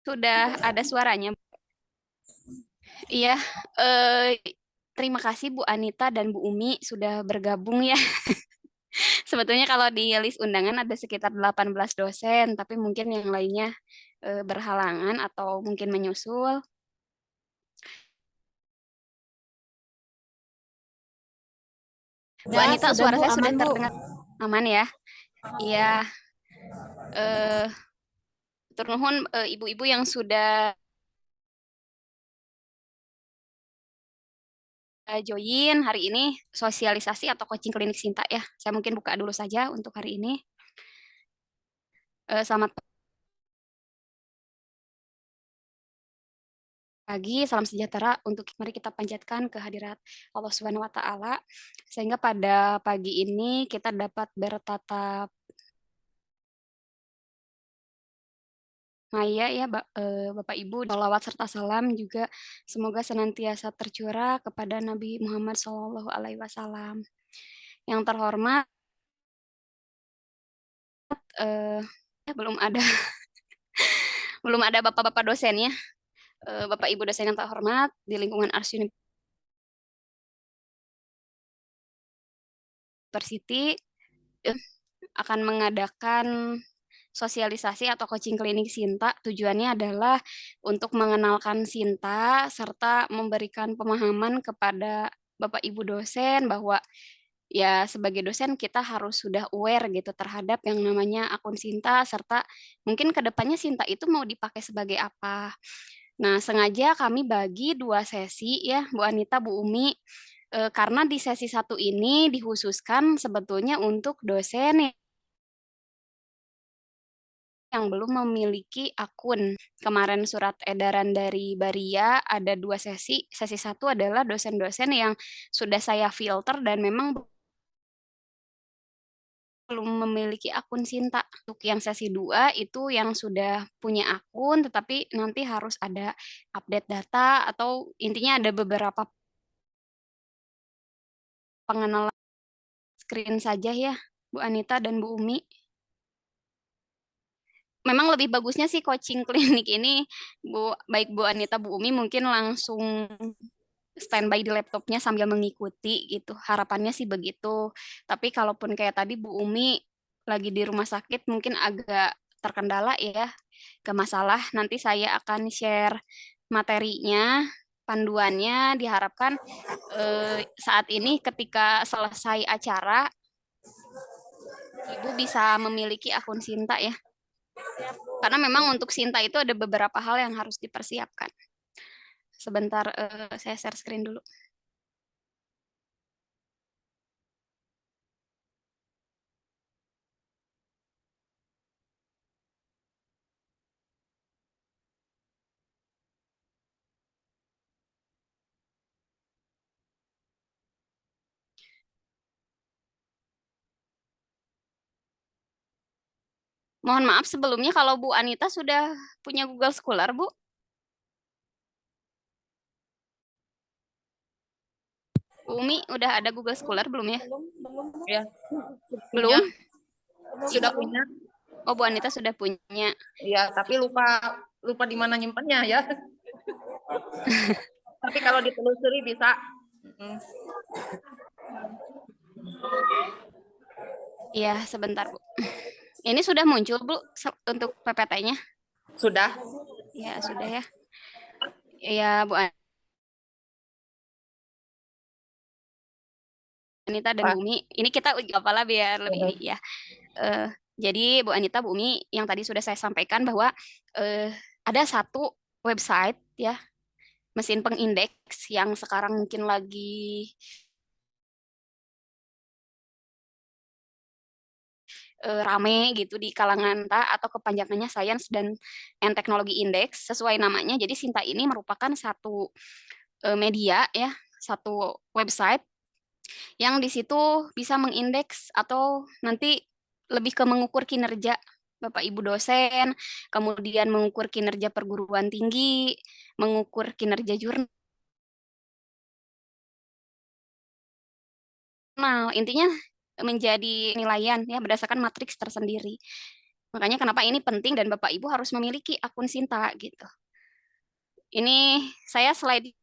Sudah ada suaranya. Iya, eh, terima kasih Bu Anita dan Bu Umi sudah bergabung ya. Sebetulnya kalau di list undangan ada sekitar 18 dosen, tapi mungkin yang lainnya berhalangan atau mungkin menyusul. Bu Ya, Anita, sudah suara Bu, saya sudah aman Bu. terdengar aman ya? Iya, eh tur nuhun ibu-ibu yang sudah join hari ini sosialisasi atau coaching klinik Sinta ya. Saya mungkin buka dulu saja untuk hari ini. Selamat pagi, salam sejahtera untuk mari kita panjatkan kehadirat Allah Subhanahu wa taala sehingga pada pagi ini kita dapat bertatap maya ya Bapak Ibu, sholawat serta salam juga semoga senantiasa tercurah kepada Nabi Muhammad Shallallahu Alaihi Wasallam. Yang terhormat, eh, belum ada belum ada bapak-bapak dosennya. Bapak Ibu dosen yang terhormat di lingkungan Ars University akan mengadakan sosialisasi atau coaching klinik Sinta. Tujuannya adalah untuk mengenalkan Sinta serta memberikan pemahaman kepada Bapak Ibu dosen bahwa ya sebagai dosen kita harus sudah aware gitu terhadap yang namanya akun Sinta serta mungkin kedepannya Sinta itu mau dipakai sebagai apa. Nah, sengaja kami bagi dua sesi ya, Bu Anita, Bu Umi, karena di sesi satu ini dikhususkan sebetulnya untuk dosen yang belum memiliki akun. Kemarin surat edaran dari Baria ada dua sesi. Sesi satu adalah dosen-dosen yang sudah saya filter dan memang belum memiliki akun Sinta. Untuk yang sesi dua itu yang sudah punya akun, tetapi nanti harus ada update data atau intinya ada beberapa pengenalan screen saja ya, Bu Anita dan Bu Umi. Memang lebih bagusnya sih coaching klinik ini, baik Bu Anita, Bu Umi mungkin langsung standby di laptopnya sambil mengikuti gitu. Harapannya sih begitu. Tapi kalaupun kayak tadi Bu Umi lagi di rumah sakit mungkin agak terkendala ya. Gak masalah, nanti saya akan share materinya, panduannya diharapkan saat ini ketika selesai acara Ibu bisa memiliki akun Sinta ya. Karena memang untuk Sinta itu ada beberapa hal yang harus dipersiapkan. Sebentar, saya share screen dulu. Mohon maaf sebelumnya kalau Bu Anita sudah punya Google Scholar, Bu. Bu Umi udah ada Google Scholar belum ya? Ya, punya. Belum? Sudah punya. Oh, Bu Anita sudah punya. Ya, tapi lupa lupa di mana nyimpannya ya. Tapi kalau ditelusuri bisa. Iya, sebentar, Bu. Ini sudah muncul, Bu, untuk PPT-nya? Sudah. Ya, sudah ya. Iya, Bu Anita dan Bu Pak. Umi. Ini kita uji apalah biar lebih ini ya. Eh, jadi Bu Anita, Bu Umi, yang tadi sudah saya sampaikan bahwa ada satu website ya, mesin pengindeks yang sekarang mungkin lagi rame gitu di kalangan atau kepanjangannya Science and Technology Index sesuai namanya. Jadi Sinta ini merupakan satu media ya, satu website yang di situ bisa mengindeks atau nanti lebih ke mengukur kinerja Bapak Ibu dosen, kemudian mengukur kinerja perguruan tinggi, mengukur kinerja jurnal. Intinya menjadi penilaian ya berdasarkan matriks tersendiri. Makanya kenapa ini penting dan Bapak Ibu harus memiliki akun Sinta gitu. Ini saya slide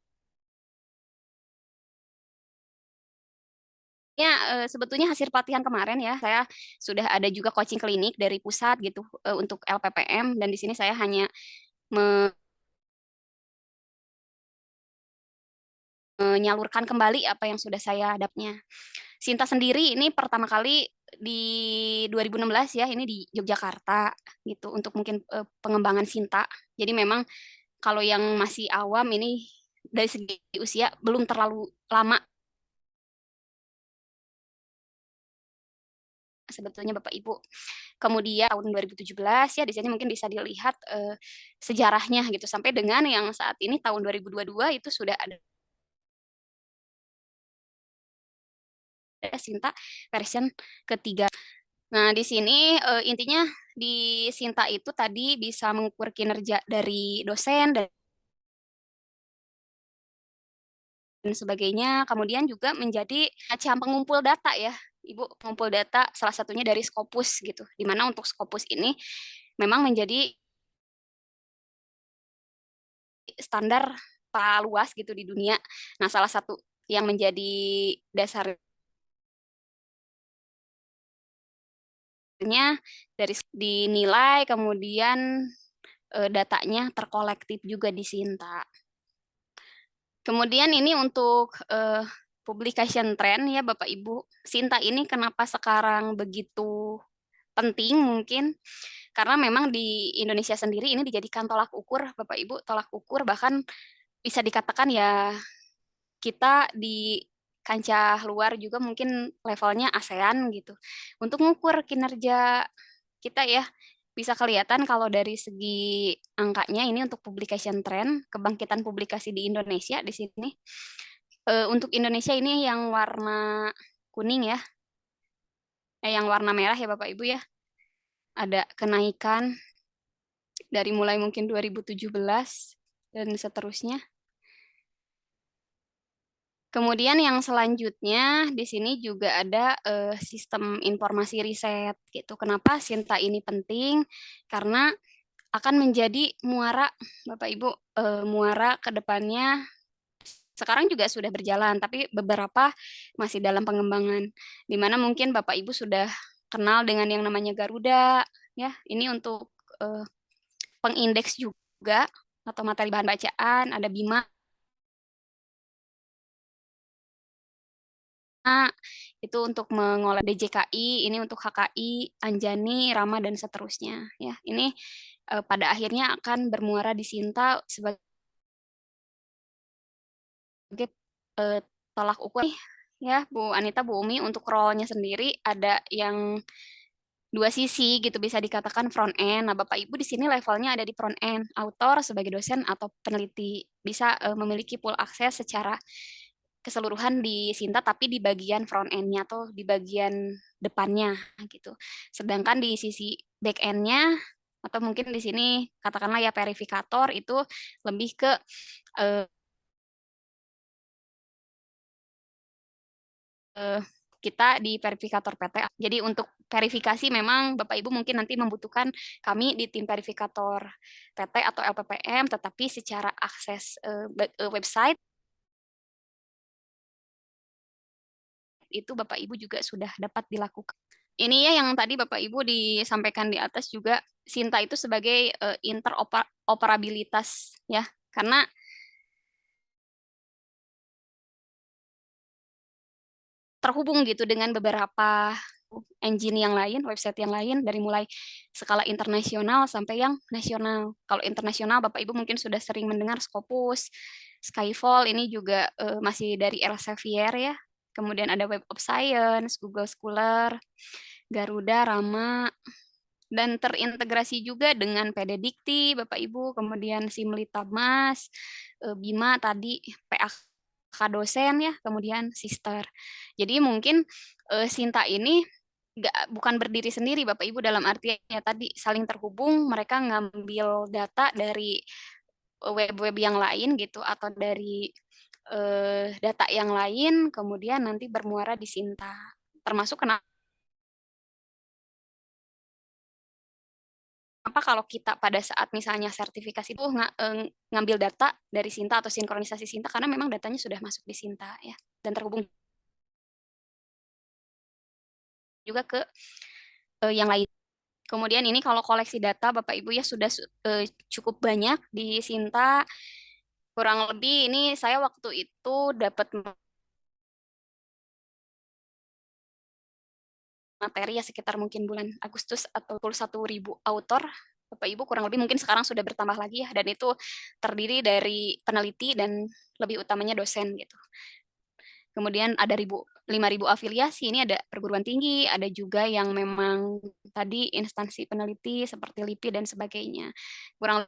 ya, sebetulnya hasil pelatihan kemarin ya, saya sudah ada juga coaching klinik dari pusat gitu untuk LPPM dan di sini saya hanya menyalurkan kembali apa yang sudah saya dapatnya. Sinta sendiri ini pertama kali di 2016 ya, ini di Yogyakarta gitu untuk mungkin pengembangan Sinta. Jadi memang kalau yang masih awam ini dari segi usia belum terlalu lama sebetulnya Bapak Ibu. Kemudian tahun 2017 ya di sini mungkin bisa dilihat sejarahnya gitu sampai dengan yang saat ini tahun 2022 itu sudah ada Sinta version ketiga. Nah, di sini intinya di Sinta itu tadi bisa mengukur kinerja dari dosen dan sebagainya. Kemudian juga menjadi macam pengumpul data ya, Ibu, pengumpul data salah satunya dari Scopus gitu. Di mana untuk Scopus ini memang menjadi standar paling luas gitu di dunia. Nah, salah satu yang menjadi dasarnya dari dinilai kemudian datanya terkolektif juga di Sinta. Kemudian ini untuk publication trend ya Bapak Ibu. Sinta ini kenapa sekarang begitu penting mungkin karena memang di Indonesia sendiri ini dijadikan tolak ukur Bapak Ibu, tolak ukur bahkan bisa dikatakan ya kita di kancah luar juga mungkin levelnya ASEAN gitu. Untuk mengukur kinerja kita ya bisa kelihatan kalau dari segi angkanya ini untuk publication trend, kebangkitan publikasi di Indonesia di sini. Untuk Indonesia ini yang warna kuning ya, yang warna merah ya Bapak Ibu ya. Ada kenaikan dari mulai mungkin 2017 dan seterusnya. Kemudian yang selanjutnya di sini juga ada sistem informasi riset gitu. Kenapa Sinta ini penting? Karena akan menjadi muara Bapak Ibu, muara ke depannya sekarang juga sudah berjalan, tapi beberapa masih dalam pengembangan. Di mana mungkin Bapak Ibu sudah kenal dengan yang namanya Garuda, ya. Ini untuk pengindeks juga atau materi bahan bacaan, ada Bima, itu untuk mengolah DJKI, ini untuk HKI, Anjani, Rama, dan seterusnya. Ya, ini pada akhirnya akan bermuara di Sinta sebagai eh, tolak ukur ya Bu Anita, Bu Umi untuk role-nya sendiri ada yang dua sisi gitu bisa dikatakan front end. Nah, Bapak Ibu di sini levelnya ada di front end, autor sebagai dosen atau peneliti bisa memiliki pool akses secara keseluruhan di Sinta tapi di bagian front end-nya atau di bagian depannya gitu. Sedangkan di sisi back end-nya atau mungkin di sini katakanlah ya verifikator itu lebih ke eh, kita di verifikator PT. Jadi untuk verifikasi memang Bapak Ibu mungkin nanti membutuhkan kami di tim verifikator PT atau LPPM, tetapi secara akses website itu Bapak Ibu juga sudah dapat dilakukan. Ini ya yang tadi Bapak Ibu disampaikan di atas juga Sinta itu sebagai interoperabilitas ya. Karena terhubung gitu dengan beberapa engine yang lain, website yang lain dari mulai skala internasional sampai yang nasional. Kalau internasional Bapak Ibu mungkin sudah sering mendengar Scopus, Skyfall ini juga masih dari Elsevier ya. Kemudian ada Web of Science, Google Scholar, Garuda, Rama, dan terintegrasi juga dengan PD Dikti, Bapak Ibu, kemudian Simlitabmas, Bima tadi, PAK dosen ya, kemudian Sister. Jadi mungkin Sinta ini bukan berdiri sendiri Bapak Ibu dalam artian ya tadi saling terhubung, mereka ngambil data dari web-web yang lain gitu atau dari data yang lain, kemudian nanti bermuara di Sinta. Termasuk kenapa kenapa kalau kita pada saat misalnya sertifikasi itu ngambil data dari Sinta atau sinkronisasi Sinta, karena memang datanya sudah masuk di Sinta ya, dan terhubung juga ke yang lain. Kemudian ini kalau koleksi data Bapak Ibu ya sudah cukup banyak di Sinta. Kurang lebih ini saya waktu itu dapat materi ya sekitar mungkin bulan Agustus atau 1.000 autor. Bapak Ibu kurang lebih mungkin sekarang sudah bertambah lagi ya, dan itu terdiri dari peneliti dan lebih utamanya dosen gitu. Kemudian ada 5.000 afiliasi, ini ada perguruan tinggi, ada juga yang memang tadi instansi peneliti seperti LIPI dan sebagainya. Kurang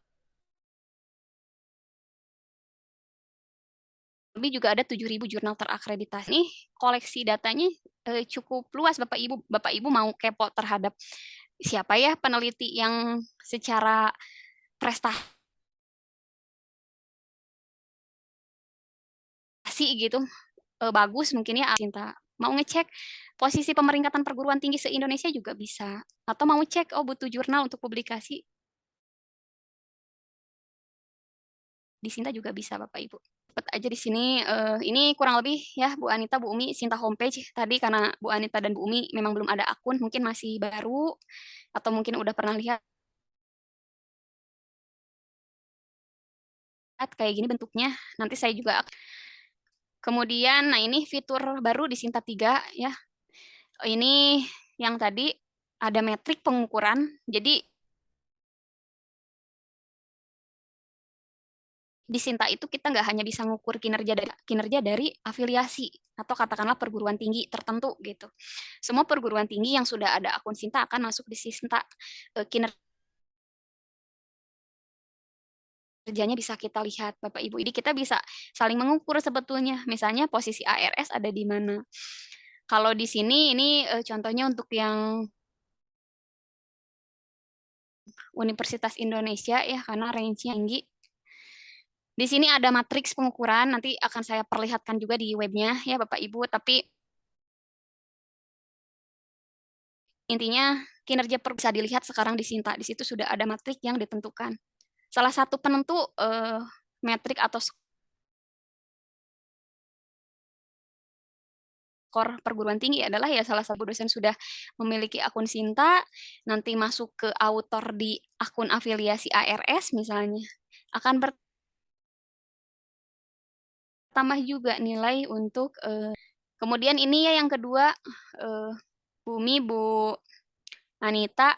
lebih juga ada 7.000 jurnal terakreditasi. Nih koleksi datanya cukup luas Bapak Ibu. Bapak Ibu mau kepo terhadap siapa ya peneliti yang secara prestasi gitu bagus mungkin ya Sinta. Mau ngecek posisi pemeringkatan perguruan tinggi se-Indonesia juga bisa. Atau mau cek oh butuh jurnal untuk publikasi di Sinta juga bisa Bapak Ibu. Dapat aja di sini ini kurang lebih ya Bu Anita, Bu Umi, Sinta homepage tadi karena Bu Anita dan Bu Umi memang belum ada akun, mungkin masih baru atau mungkin udah pernah lihat kayak gini bentuknya. Nanti saya juga kemudian nah ini fitur baru di Sinta 3 ya. Ini yang tadi ada metrik pengukuran. Jadi di Sinta itu kita nggak hanya bisa ngukur kinerja dari afiliasi atau katakanlah perguruan tinggi tertentu gitu. Semua perguruan tinggi yang sudah ada akun Sinta akan masuk di Sinta. Kinerjanya bisa kita lihat Bapak Ibu. Jadi kita bisa saling mengukur sebetulnya. Misalnya posisi ARS ada di mana. Kalau di sini ini contohnya untuk yang Universitas Indonesia ya karena range-nya tinggi. Di sini ada matriks pengukuran, nanti akan saya perlihatkan juga di webnya ya Bapak Ibu, tapi intinya kinerja bisa dilihat sekarang di Sinta, di situ sudah ada matrik yang ditentukan. Salah satu penentu metrik atau skor perguruan tinggi adalah ya salah satu dosen sudah memiliki akun Sinta, nanti masuk ke autor di akun afiliasi ARS misalnya, akan bertambah juga nilai untuk kemudian ini ya yang kedua Bumi, Bu Anita.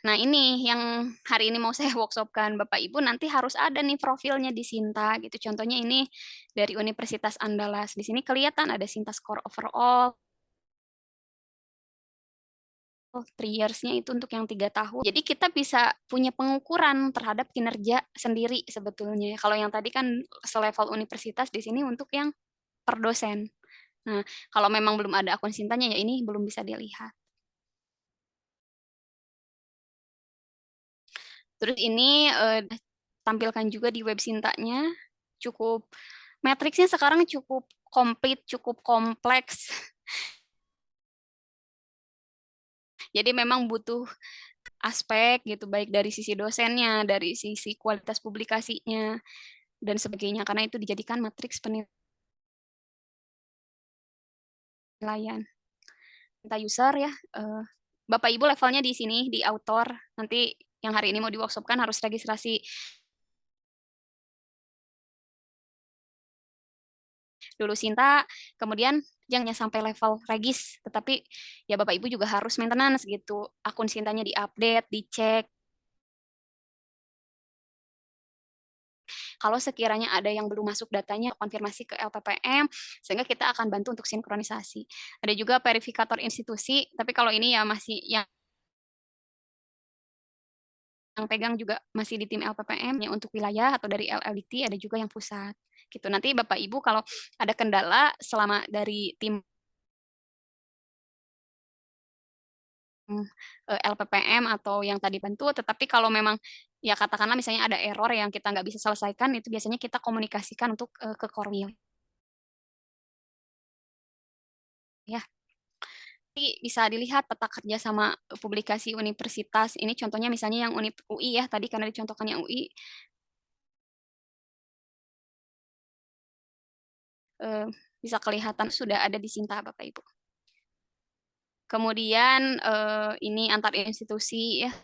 Nah, ini yang hari ini mau saya workshopkan Bapak Ibu nanti harus ada nih profilnya di Sinta gitu. Contohnya ini dari Universitas Andalas. Di sini kelihatan ada Sinta score overall. 3 years-nya itu untuk yang 3 tahun. Jadi kita bisa punya pengukuran terhadap kinerja sendiri sebetulnya. Kalau yang tadi kan selevel universitas, di sini untuk yang per dosen. Nah, kalau memang belum ada akun Sintanya ya ini belum bisa dilihat. Terus ini tampilkan juga di web Sintanya. Cukup matriksnya sekarang cukup komplit, cukup kompleks. Jadi memang butuh aspek gitu baik dari sisi dosennya, dari sisi kualitas publikasinya dan sebagainya karena itu dijadikan matriks penilaian. Minta user ya. Bapak Ibu levelnya di sini di author. Nanti yang hari ini mau di workshopkan harus registrasi dulu Sinta, kemudian jangan sampai level regis, tetapi ya Bapak Ibu juga harus maintenance gitu. Akun Sintanya diupdate, dicek. Kalau sekiranya ada yang belum masuk datanya, konfirmasi ke LPPM, sehingga kita akan bantu untuk sinkronisasi. Ada juga verifikator institusi, tapi kalau ini ya masih yang pegang juga masih di tim LPPM, ya untuk wilayah atau dari LLDT, ada juga yang pusat. Gitu. Nanti Bapak Ibu kalau ada kendala selama dari tim LPPM atau yang tadi bantu, tetapi kalau memang ya katakanlah misalnya ada error yang kita nggak bisa selesaikan, itu biasanya kita komunikasikan untuk ke Korwil. Ya. bisa dilihat peta kerja sama publikasi universitas. Ini contohnya misalnya yang UI ya, tadi karena dicontohkan yang UI. Bisa kelihatan sudah ada di Sinta, Bapak Ibu. Kemudian ini antar institusi ya.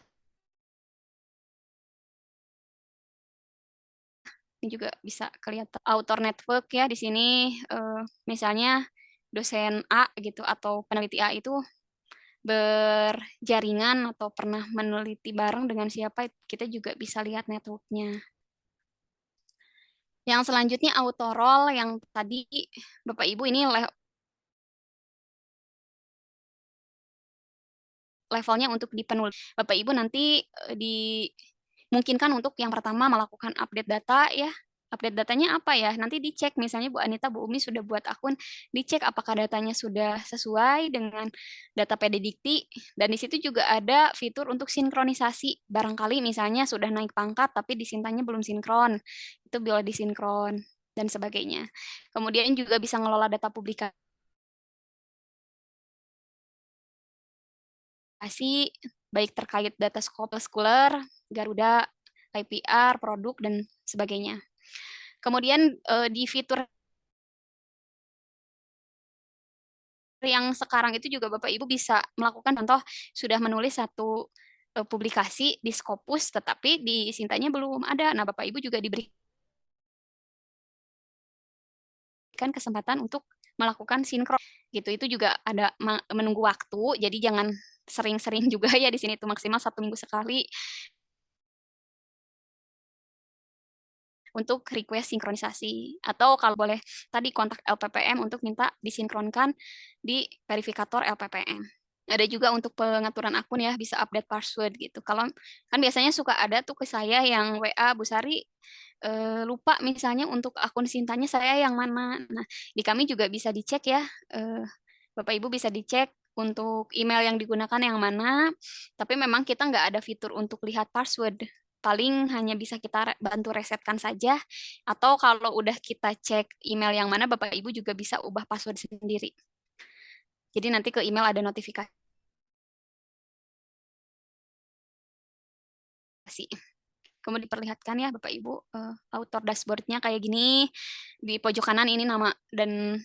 Ini juga bisa kelihatan author network ya di sini misalnya dosen A gitu atau peneliti A itu berjaringan atau pernah meneliti bareng dengan siapa, kita juga bisa lihat networknya. Yang selanjutnya autorol yang tadi Bapak Ibu ini levelnya untuk di penulis. Bapak Ibu nanti dimungkinkan untuk yang pertama melakukan update data ya. Update datanya apa ya? Nanti dicek misalnya Bu Anita, Bu Umi sudah buat akun, dicek apakah datanya sudah sesuai dengan data PD Dikti, dan di situ juga ada fitur untuk sinkronisasi. Barangkali misalnya sudah naik pangkat tapi disintanya belum sinkron. Itu bila disinkron dan sebagainya. Kemudian juga bisa ngelola data publikasi baik terkait data scholar, Garuda, IPR, produk, dan sebagainya. Kemudian di fitur yang sekarang itu juga Bapak Ibu bisa melakukan contoh sudah menulis satu publikasi di Scopus, tetapi di Sintanya belum ada. Nah, Bapak Ibu juga diberikan kesempatan untuk melakukan sinkron gitu. Itu juga ada menunggu waktu, jadi jangan sering-sering juga ya di sini itu maksimal 1 minggu sekali untuk request sinkronisasi. Atau kalau boleh tadi kontak LPPM untuk minta disinkronkan di verifikator LPPM. Ada juga untuk pengaturan akun ya, bisa update password gitu. Kalau kan biasanya suka ada tuh ke saya yang WA, Bu Sari lupa misalnya untuk akun Sintanya saya yang mana. Nah, di kami juga bisa dicek ya. Bapak Ibu bisa dicek untuk email yang digunakan yang mana, tapi memang kita nggak ada fitur untuk lihat password. Paling hanya bisa kita bantu resetkan saja, atau kalau udah kita cek email yang mana, Bapak Ibu juga bisa ubah password sendiri. Jadi nanti ke email ada notifikasi. Kemudian diperlihatkan ya Bapak Ibu, author dashboard-nya kayak gini. Di pojok kanan ini nama dan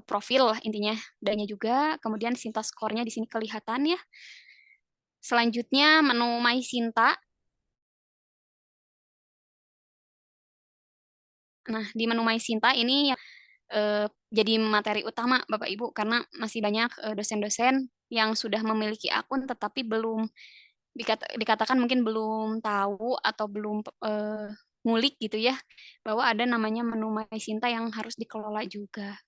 profil lah intinya. Dananya juga, kemudian Sinta score-nya di sini kelihatan ya. Selanjutnya menu My Sinta. Nah, di menu My Sinta ini jadi materi utama Bapak Ibu karena masih banyak dosen-dosen yang sudah memiliki akun tetapi belum dikatakan mungkin belum tahu atau belum ngulik gitu ya bahwa ada namanya menu My Sinta yang harus dikelola juga.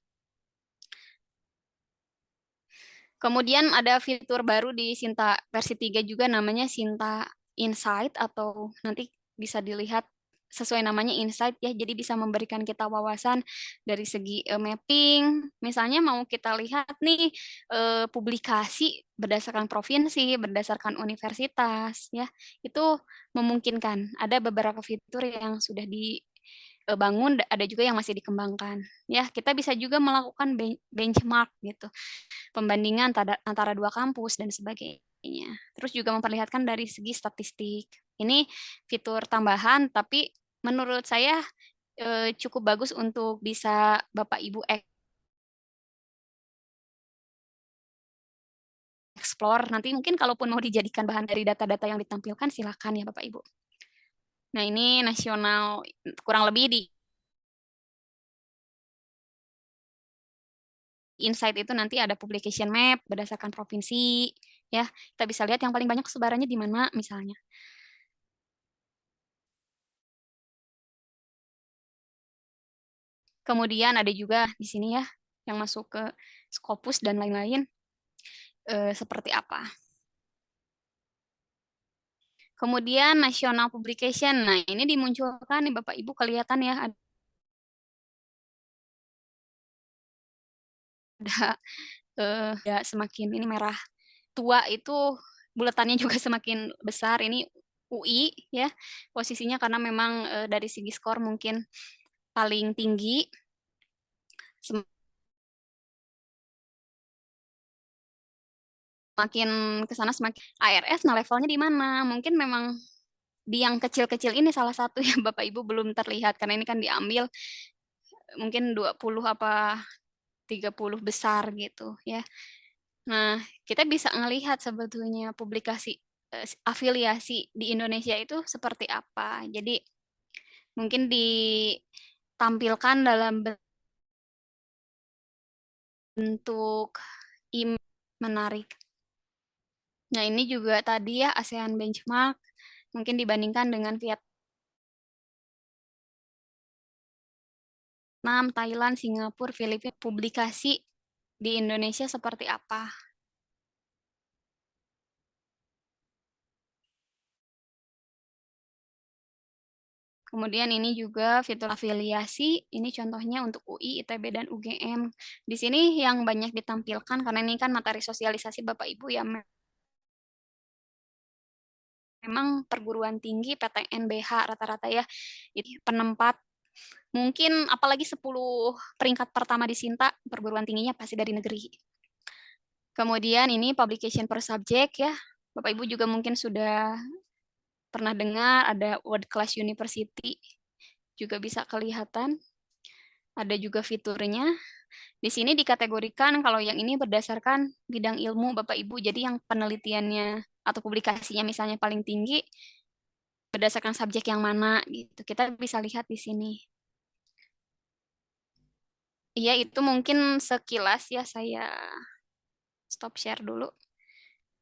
Kemudian ada fitur baru di Sinta versi 3 juga namanya Sinta Insight atau nanti bisa dilihat sesuai namanya insight ya, jadi bisa memberikan kita wawasan dari segi mapping. Misalnya mau kita lihat nih publikasi berdasarkan provinsi, berdasarkan universitas ya. Itu memungkinkan. Ada beberapa fitur yang sudah dibangun, ada juga yang masih dikembangkan. Ya, kita bisa juga melakukan benchmark gitu pembandingan antara dua kampus dan sebagainya. Terus juga memperlihatkan dari segi statistik. Ini fitur tambahan, tapi menurut saya cukup bagus untuk bisa Bapak Ibu explore. Nanti mungkin kalaupun mau dijadikan bahan dari data-data yang ditampilkan, silakan ya Bapak Ibu. Nah ini nasional kurang lebih di Insight itu nanti ada publication map berdasarkan provinsi, ya kita bisa lihat yang paling banyak sebarannya di mana misalnya. Kemudian ada juga di sini ya yang masuk ke Scopus dan lain-lain seperti apa. Kemudian national publication. Nah, ini dimunculkan nih Bapak Ibu kelihatan ya ada ya semakin ini merah tua itu bulatannya juga semakin besar. Ini UI ya posisinya karena memang dari segi skor mungkin paling tinggi. Semakin ke sana semakin ARS, nah levelnya di mana? Mungkin memang di yang kecil-kecil ini salah satu yang Bapak Ibu belum terlihat karena ini kan diambil mungkin 20 apa 30 besar gitu ya. Nah, kita bisa ngelihat sebetulnya publikasi afiliasi di Indonesia itu seperti apa. Jadi mungkin ditampilkan dalam bentuk menarik. Nah, ini juga tadi ya ASEAN benchmark mungkin dibandingkan dengan Vietnam, Thailand, Singapura, Filipina, publikasi di Indonesia seperti apa. Kemudian ini juga fitur afiliasi, ini contohnya untuk UI, ITB, dan UGM. Di sini yang banyak ditampilkan, karena ini kan materi sosialisasi Bapak Ibu ya, memang perguruan tinggi PTN BH rata-rata ya, itu penempat mungkin apalagi 10 peringkat pertama di Sinta, perguruan tingginya pasti dari negeri. Kemudian ini publication per subject ya, Bapak Ibu juga mungkin sudah pernah dengar ada World Class University, juga bisa kelihatan. Ada juga fiturnya. Di sini dikategorikan kalau yang ini berdasarkan bidang ilmu Bapak Ibu. Jadi yang penelitiannya atau publikasinya misalnya paling tinggi berdasarkan subjek yang mana gitu. Kita bisa lihat di sini. Iya, itu mungkin sekilas ya, saya stop share dulu.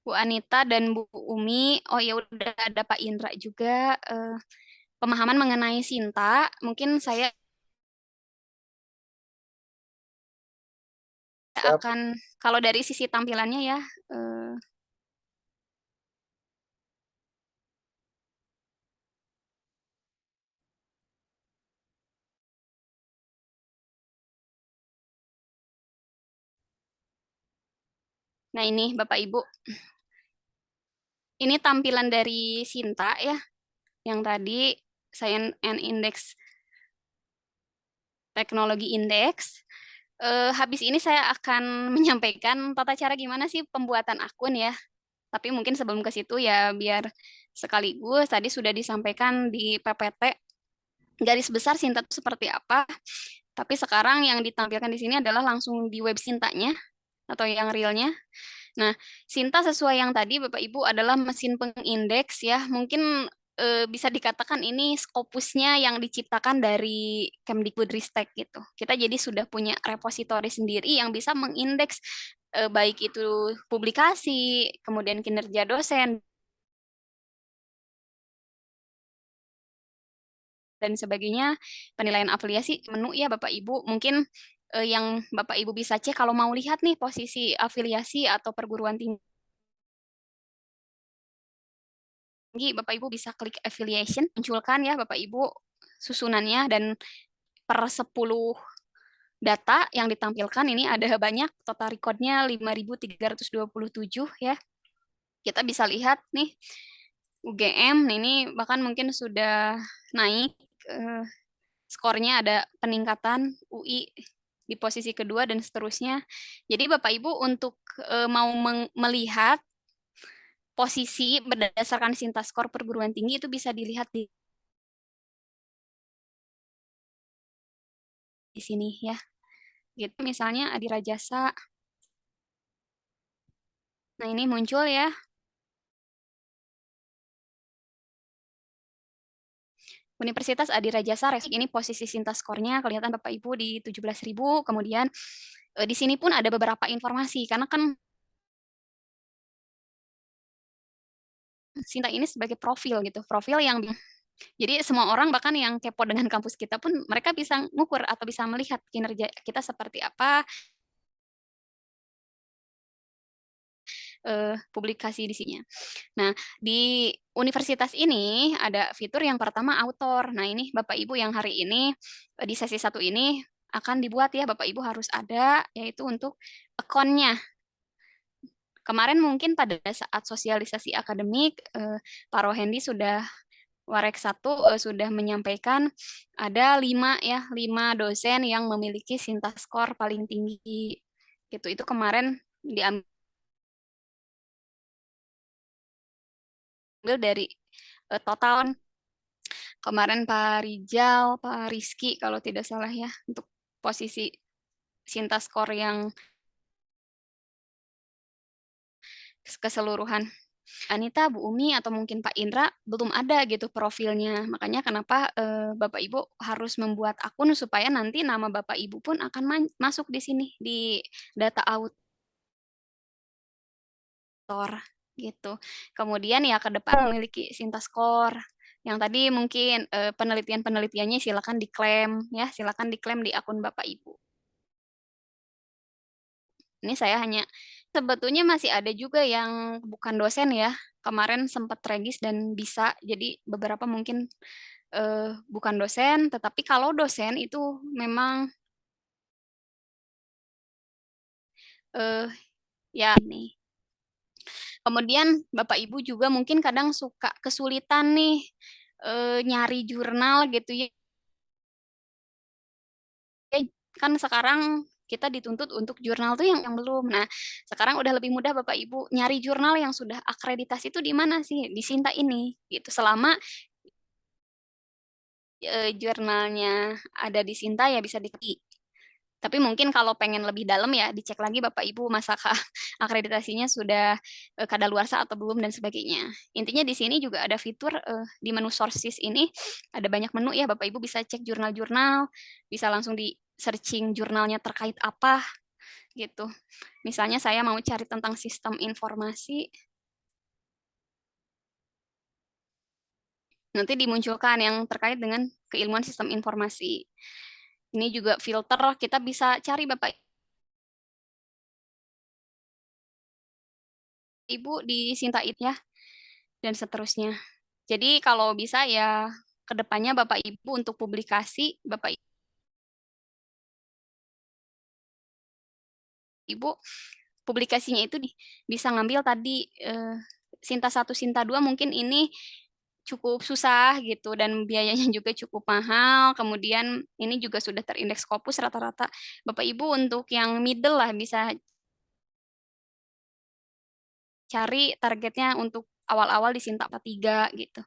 Bu Anita dan Bu Umi, oh ya udah ada Pak Indra juga. Pemahaman mengenai Sinta, mungkin saya akan, kalau dari sisi tampilannya ya, nah ini Bapak Ibu, ini tampilan dari Sinta ya, yang tadi Science and Index, Teknologi Indeks. Habis ini saya akan menyampaikan tata cara gimana sih pembuatan akun ya. Tapi mungkin sebelum ke situ ya biar sekaligus tadi sudah disampaikan di PPT garis besar Sinta itu seperti apa. Tapi sekarang yang ditampilkan di sini adalah langsung di web Sintanya atau yang realnya. Nah, Sinta sesuai yang tadi Bapak Ibu adalah mesin pengindeks ya. Mungkin bisa dikatakan ini Scopusnya yang diciptakan dari Kemdikbudristek gitu. Kita jadi sudah punya repositori sendiri yang bisa mengindeks baik itu publikasi, kemudian kinerja dosen, dan sebagainya, penilaian afiliasi, menu ya Bapak Ibu. Mungkin yang Bapak Ibu bisa cek kalau mau lihat nih posisi afiliasi atau perguruan tinggi, Bapak Ibu bisa klik affiliation, munculkan ya Bapak Ibu susunannya, dan per 10 data yang ditampilkan ini ada banyak, total recordnya 5.327 ya. Kita bisa lihat nih UGM ini bahkan mungkin sudah naik skornya, ada peningkatan UI di posisi kedua dan seterusnya. Jadi Bapak Ibu untuk mau melihat posisi berdasarkan Sinta skor perguruan tinggi itu bisa dilihat di sini ya. Gitu misalnya Adira Jasa. Nah, ini muncul ya. Universitas Adira Jasa, ini posisi Sinta skornya kelihatan Bapak Ibu di 17.000. Kemudian di sini pun ada beberapa informasi karena kan Sinta ini sebagai profil gitu, profil yang jadi semua orang bahkan yang kepo dengan kampus kita pun mereka bisa ngukur atau bisa melihat kinerja kita seperti apa, publikasi di sini. Nah, di universitas ini ada fitur yang pertama author. Nah, ini Bapak Ibu yang hari ini di sesi 1 ini akan dibuat ya, Bapak Ibu harus ada, yaitu untuk akunnya. Kemarin mungkin pada saat sosialisasi akademik, Pak Rohendi sudah Warek 1 sudah menyampaikan ada 5 dosen yang memiliki Sinta skor paling tinggi gitu. Itu kemarin diambil dari total kemarin Pak Rijal, Pak Rizky kalau tidak salah ya untuk posisi Sinta skor yang keseluruhan. Anita, Bu Umi, atau mungkin Pak Indra belum ada gitu profilnya. Makanya kenapa Bapak Ibu harus membuat akun supaya nanti nama Bapak Ibu pun akan masuk di sini di data auditor gitu. Kemudian ya ke depan memiliki Sinta skor. Yang tadi mungkin penelitian-penelitiannya silakan diklaim ya, silakan diklaim di akun Bapak Ibu. Ini saya hanya sebetulnya masih ada juga yang bukan dosen ya. Kemarin sempat regis dan bisa. Jadi beberapa mungkin bukan dosen, tetapi kalau dosen itu memang eh, ya ini. Kemudian Bapak Ibu juga mungkin kadang suka kesulitan nih nyari jurnal gitu ya. Kan sekarang kita dituntut untuk jurnal tuh yang belum. Nah, sekarang udah lebih mudah Bapak Ibu nyari jurnal yang sudah akreditasi itu di mana sih? Di Sinta ini gitu. Selama jurnalnya ada di Sinta ya bisa diketik. Tapi mungkin kalau pengen lebih dalam ya dicek lagi Bapak Ibu masakah akreditasinya sudah kadaluarsa atau belum dan sebagainya. Intinya di sini juga ada fitur di menu sources ini ada banyak menu ya Bapak Ibu bisa cek jurnal-jurnal, bisa langsung di searching jurnalnya terkait apa gitu. Misalnya saya mau cari tentang sistem informasi, nanti dimunculkan yang terkait dengan keilmuan sistem informasi. Ini juga filter kita bisa cari Bapak Ibu di Sintait ya dan seterusnya. Jadi kalau bisa ya kedepannya Bapak Ibu untuk publikasi Bapak Ibu publikasinya itu bisa ngambil tadi Sinta 1, Sinta 2 mungkin ini cukup susah gitu dan biayanya juga cukup mahal. Kemudian ini juga sudah terindeks Scopus rata-rata. Bapak Ibu untuk yang middle lah bisa cari targetnya untuk awal-awal di Sinta 3 gitu.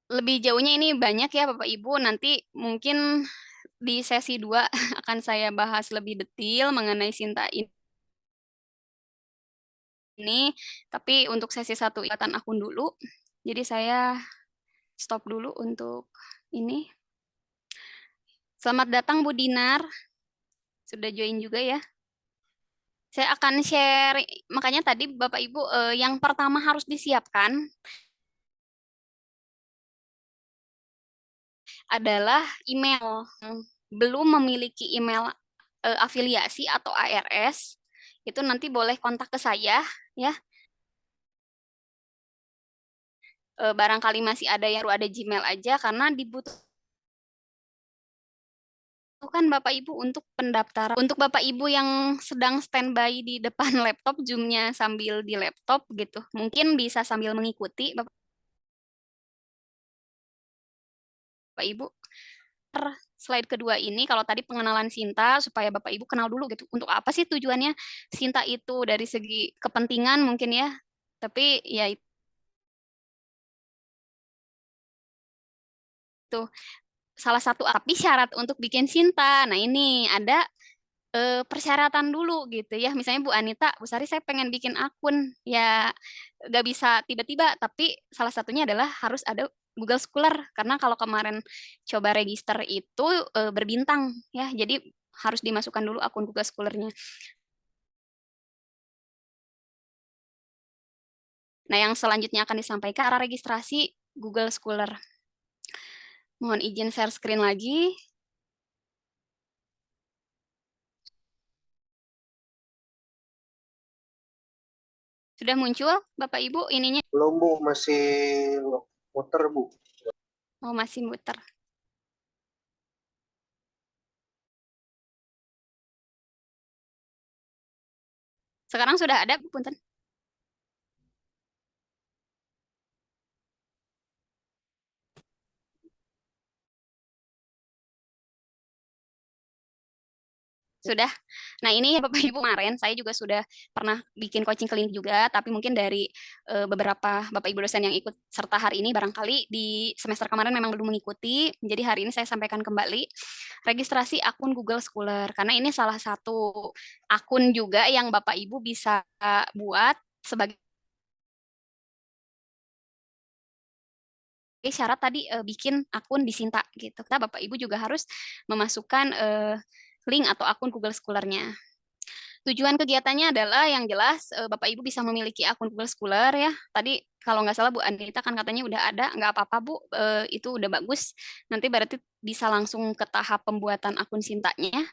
Lebih jauhnya ini banyak ya Bapak Ibu, nanti mungkin di sesi 2 akan saya bahas lebih detail mengenai Sinta ini, tapi untuk sesi 1 ikatan akun dulu. Jadi saya stop dulu untuk ini. Selamat datang Bu Dinar, sudah join juga ya. Saya akan share, makanya tadi Bapak Ibu yang pertama harus disiapkan adalah email. Belum memiliki email afiliasi atau ARS, itu nanti boleh kontak ke saya ya. Barangkali masih ada yang ada Gmail aja karena dibutuhkan Bapak Ibu untuk pendaftaran. Untuk Bapak Ibu yang sedang standby di depan laptop, Zoom-nya sambil di laptop gitu. Mungkin bisa sambil mengikuti Bapak Ibu. Slide kedua ini kalau tadi pengenalan Sinta supaya Bapak Ibu kenal dulu gitu. Untuk apa sih tujuannya Sinta itu dari segi kepentingan mungkin ya. Tapi ya itu salah satu tapi syarat untuk bikin Sinta. Nah, ini ada persyaratan dulu gitu ya. Misalnya Bu Anita, Bu Sari saya pengen bikin akun. Ya nggak bisa tiba-tiba, tapi salah satunya adalah harus ada Google Scholar. Karena kalau kemarin coba register itu berbintang ya. Jadi harus dimasukkan dulu akun Google Scholar-nya. Nah, yang selanjutnya akan disampaikan cara registrasi Google Scholar. Mohon izin share screen lagi. Sudah muncul Bapak Ibu ininya? Belum Bu, masih muter Bu. Oh, masih muter. Sekarang sudah ada, Punten. Sudah. Nah, ini Bapak Ibu kemarin saya juga sudah pernah bikin coaching klinik juga, tapi mungkin dari beberapa Bapak Ibu dosen yang ikut serta hari ini barangkali di semester kemarin memang belum mengikuti. Jadi hari ini saya sampaikan kembali registrasi akun Google Scholar karena ini salah satu akun juga yang Bapak Ibu bisa buat sebagai syarat tadi bikin akun di Sinta gitu. Kita Bapak Ibu juga harus memasukkan link atau akun Google Scholar-nya. Tujuan kegiatannya adalah yang jelas Bapak Ibu bisa memiliki akun Google Scholar ya. Tadi kalau nggak salah Bu Anita kan katanya udah ada, nggak apa-apa Bu, itu udah bagus. Nanti berarti bisa langsung ke tahap pembuatan akun Sintanya.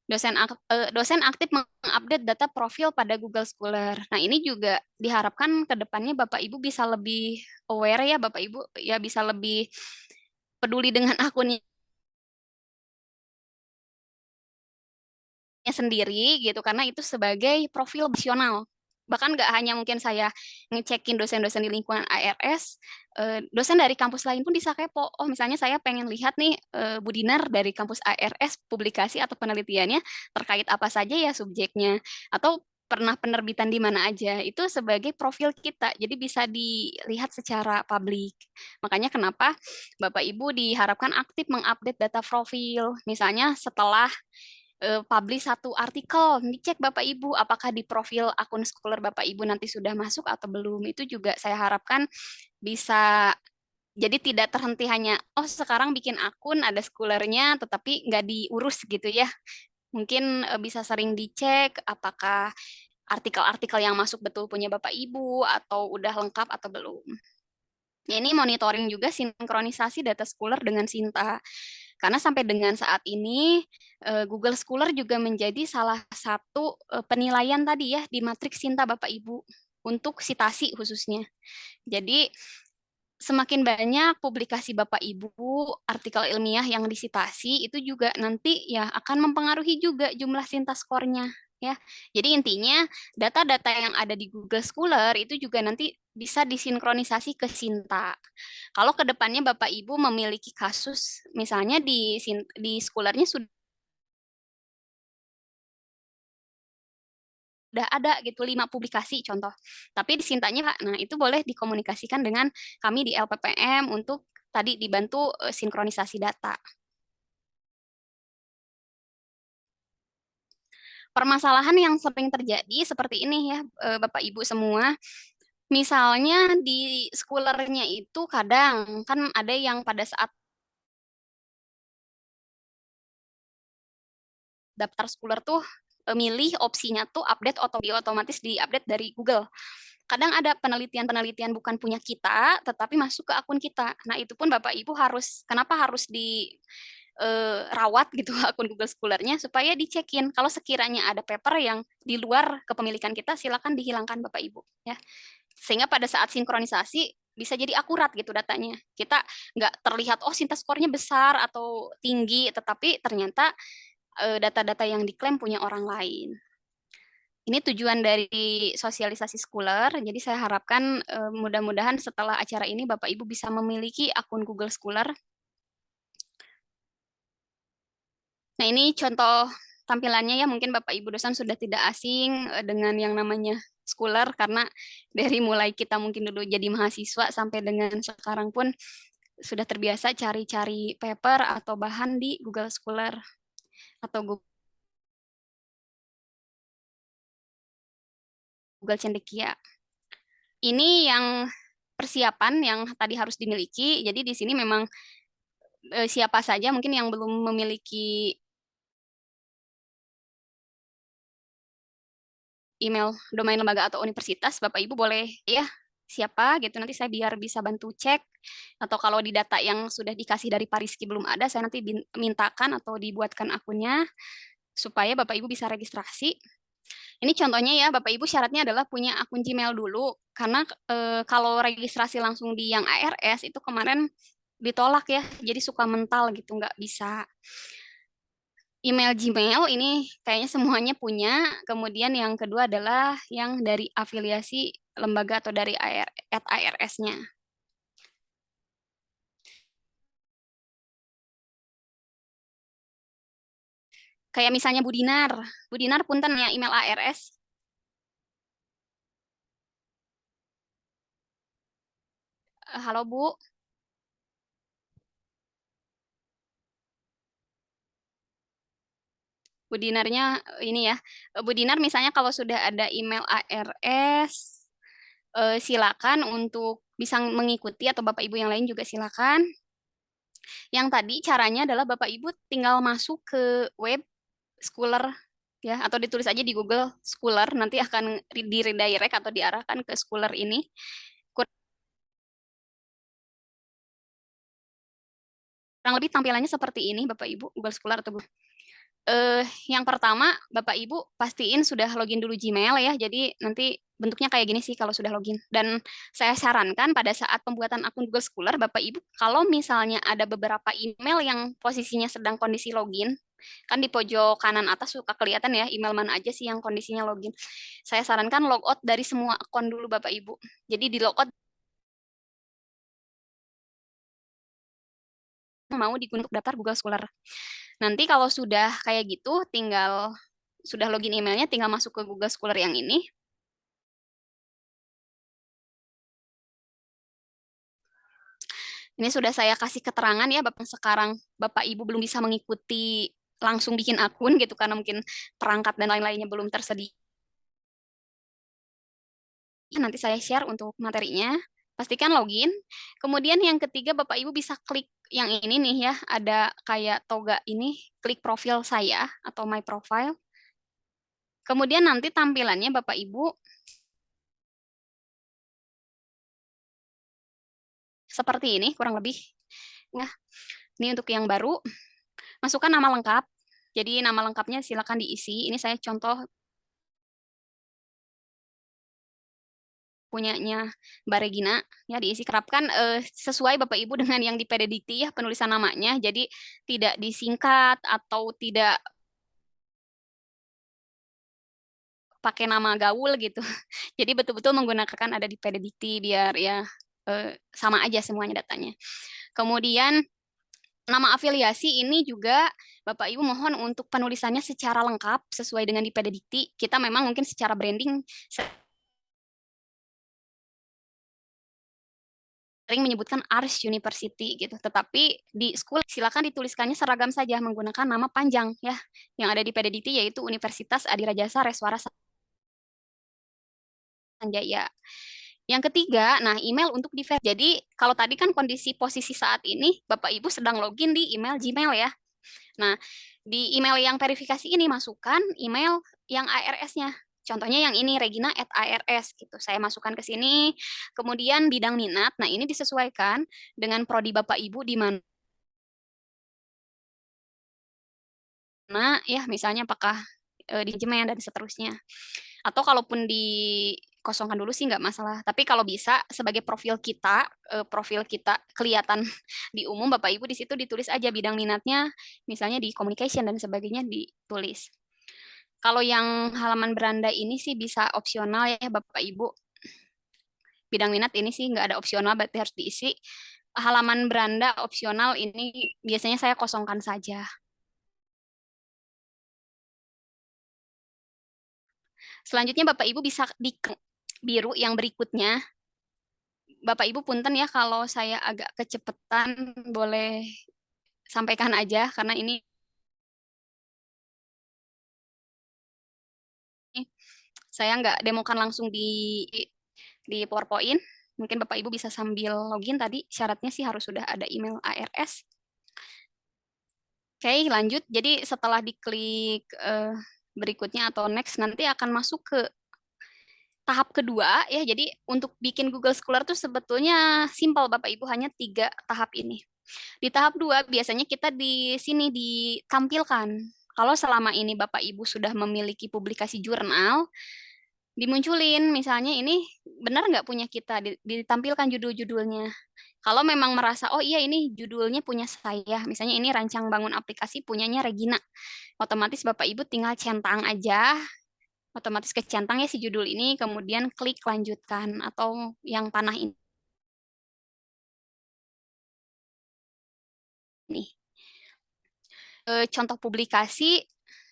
Dosen aktif mengupdate data profil pada Google Scholar. Nah, ini juga diharapkan ke depannya Bapak Ibu bisa lebih aware ya, Bapak Ibu ya bisa lebih peduli dengan akunnya sendiri gitu karena itu sebagai profil nasional. Bahkan nggak hanya mungkin saya ngecekin dosen-dosen di lingkungan ARS, dosen dari kampus lain pun bisa kepo. Oh, misalnya saya pengen lihat nih Bu Dinar dari kampus ARS publikasi atau penelitiannya terkait apa saja ya subjeknya atau pernah penerbitan di mana aja. Itu sebagai profil kita. Jadi bisa dilihat secara publik. Makanya kenapa Bapak Ibu diharapkan aktif mengupdate data profil. Misalnya setelah publish satu artikel, dicek Bapak Ibu apakah di profil akun Scholar Bapak Ibu nanti sudah masuk atau belum. Itu juga saya harapkan bisa jadi tidak terhenti hanya oh sekarang bikin akun ada Scholar-nya tetapi nggak diurus gitu ya. Mungkin bisa sering dicek apakah artikel-artikel yang masuk betul punya Bapak Ibu atau udah lengkap atau belum. Ya, ini monitoring juga sinkronisasi data Scholar dengan Sinta. Karena sampai dengan saat ini Google Scholar juga menjadi salah satu penilaian tadi ya di matriks Sinta Bapak Ibu untuk citasi khususnya. Jadi semakin banyak publikasi Bapak Ibu, artikel ilmiah yang disitasi itu juga nanti ya akan mempengaruhi juga jumlah Sinta skornya ya. Jadi intinya data-data yang ada di Google Scholar itu juga nanti bisa disinkronisasi ke Sinta. Kalau ke depannya Bapak Ibu memiliki kasus misalnya di Scholar-nya sudah ada gitu 5 publikasi contoh. Tapi di Sintanya, nah itu boleh dikomunikasikan dengan kami di LPPM untuk tadi dibantu sinkronisasi data. Permasalahan yang sering terjadi seperti ini ya Bapak Ibu semua. Misalnya di schoolernya itu kadang kan ada yang pada saat daftar schooler tuh milih opsinya tuh update otomatis di-update dari Google. Kadang ada penelitian-penelitian bukan punya kita, tetapi masuk ke akun kita. Nah, itu pun Bapak Ibu kenapa harus rawat gitu akun Google Scholar-nya supaya dicekin. Kalau sekiranya ada paper yang di luar kepemilikan kita, silakan dihilangkan Bapak Ibu. Ya. Sehingga pada saat sinkronisasi, bisa jadi akurat gitu datanya. Kita nggak terlihat, oh Sinta skornya besar atau tinggi, tetapi ternyata data-data yang diklaim punya orang lain. Ini tujuan dari sosialisasi Scholar. Jadi saya harapkan mudah-mudahan setelah acara ini Bapak Ibu bisa memiliki akun Google Scholar. Nah, ini contoh tampilannya ya. Mungkin Bapak Ibu dosen sudah tidak asing dengan yang namanya Scholar karena dari mulai kita mungkin dulu jadi mahasiswa sampai dengan sekarang pun sudah terbiasa cari-cari paper atau bahan di Google Scholar atau Google Cendekia. Ini yang persiapan yang tadi harus dimiliki. Jadi di sini memang siapa saja mungkin yang belum memiliki email domain lembaga atau universitas, Bapak Ibu boleh ya siapa gitu nanti saya biar bisa bantu cek atau kalau di data yang sudah dikasih dari Pariski belum ada saya nanti mintakan atau dibuatkan akunnya supaya Bapak Ibu bisa registrasi. Ini contohnya ya, Bapak Ibu syaratnya adalah punya akun Gmail dulu, karena kalau registrasi langsung di yang ARS itu kemarin ditolak ya, jadi suka mental gitu, nggak bisa. Email Gmail ini kayaknya semuanya punya, kemudian yang kedua adalah yang dari afiliasi lembaga atau dari ARS-nya. Kayak misalnya Bu Dinar. Bu Dinar punten ya email ARS. Halo Bu. Bu Dinarnya ini ya. Bu Dinar misalnya kalau sudah ada email ARS, silakan untuk bisa mengikuti atau Bapak Ibu yang lain juga silakan. Yang tadi caranya adalah Bapak Ibu tinggal masuk ke web Schooler ya atau ditulis aja di Google Schooler nanti akan di redirect atau diarahkan ke Schooler ini. Kurang lebih tampilannya seperti ini Bapak Ibu Google Scholar atau yang pertama Bapak Ibu pastiin sudah login dulu Gmail ya. Jadi nanti bentuknya kayak gini sih kalau sudah login. Dan saya sarankan pada saat pembuatan akun Google Scholar Bapak Ibu kalau misalnya ada beberapa email yang posisinya sedang kondisi login, kan di pojok kanan atas suka kelihatan ya email mana aja sih yang kondisinya login. Saya sarankan logout dari semua akun dulu Bapak Ibu. Jadi di logout mau untuk daftar Google Scholar. Nanti kalau sudah kayak gitu, tinggal sudah login emailnya, tinggal masuk ke Google Scholar yang ini. Ini sudah saya kasih keterangan ya, Bapak sekarang Bapak Ibu belum bisa mengikuti langsung bikin akun gitu karena mungkin perangkat dan lain-lainnya belum tersedia. Nanti saya share untuk materinya. Pastikan login. Kemudian yang ketiga Bapak Ibu bisa klik yang ini nih ya, ada kayak toga ini, klik profil saya atau my profile. Kemudian nanti tampilannya Bapak Ibu seperti ini kurang lebih. Nah, ini untuk yang baru, masukkan nama lengkap. Jadi nama lengkapnya silakan diisi. Ini saya contoh punyanya Mbak Regina ya diisi kerapkan sesuai Bapak Ibu dengan yang di PDDikti ya penulisan namanya. Jadi tidak disingkat atau tidak pakai nama gaul gitu. Jadi betul-betul menggunakan ada di PDDikti biar ya sama aja semuanya datanya. Kemudian nama afiliasi ini juga Bapak Ibu mohon untuk penulisannya secara lengkap sesuai dengan di PDDikti. Kita memang mungkin secara branding sering menyebutkan Ars University gitu. Tetapi di school silakan dituliskannya seragam saja menggunakan nama panjang ya yang ada di PDDikti yaitu Universitas Adirajasa Reswara Sanjaya. Yang ketiga, nah email untuk di jadi kalau tadi kan kondisi posisi saat ini Bapak Ibu sedang login di email Gmail ya. Nah, di email yang verifikasi ini masukkan email yang ARS-nya. Contohnya yang ini regina@ars gitu. Saya masukkan ke sini. Kemudian bidang minat. Nah, ini disesuaikan dengan prodi Bapak Ibu di mana ya, misalnya apakah di manajemen dan seterusnya. Atau kalaupun dikosongkan dulu sih nggak masalah. Tapi kalau bisa sebagai profil kita kelihatan di umum Bapak Ibu di situ ditulis aja bidang minatnya, misalnya di communication dan sebagainya ditulis. Kalau yang halaman beranda ini sih bisa opsional ya Bapak Ibu. Bidang minat ini sih nggak ada opsional, berarti harus diisi. Halaman beranda opsional ini biasanya saya kosongkan saja. Selanjutnya Bapak Ibu bisa di biru yang berikutnya. Bapak Ibu punten ya kalau saya agak kecepatan boleh sampaikan aja karena ini saya nggak demokan langsung di PowerPoint. Mungkin Bapak Ibu bisa sambil login tadi syaratnya sih harus sudah ada email ARS. Oke, lanjut. Jadi setelah diklik berikutnya atau next nanti akan masuk ke tahap kedua ya. Jadi untuk bikin Google Scholar tuh sebetulnya simpel Bapak Ibu hanya 3 tahap ini. Di tahap 2 biasanya kita di sini ditampilkan. Kalau selama ini Bapak Ibu sudah memiliki publikasi jurnal, dimunculin misalnya ini benar nggak punya kita, ditampilkan judul-judulnya. Kalau memang merasa, oh iya ini judulnya punya saya, misalnya ini rancang bangun aplikasi punyanya Regina, otomatis Bapak Ibu tinggal centang aja, otomatis kecentang ya si judul ini, kemudian klik lanjutkan atau yang panah ini. Contoh publikasi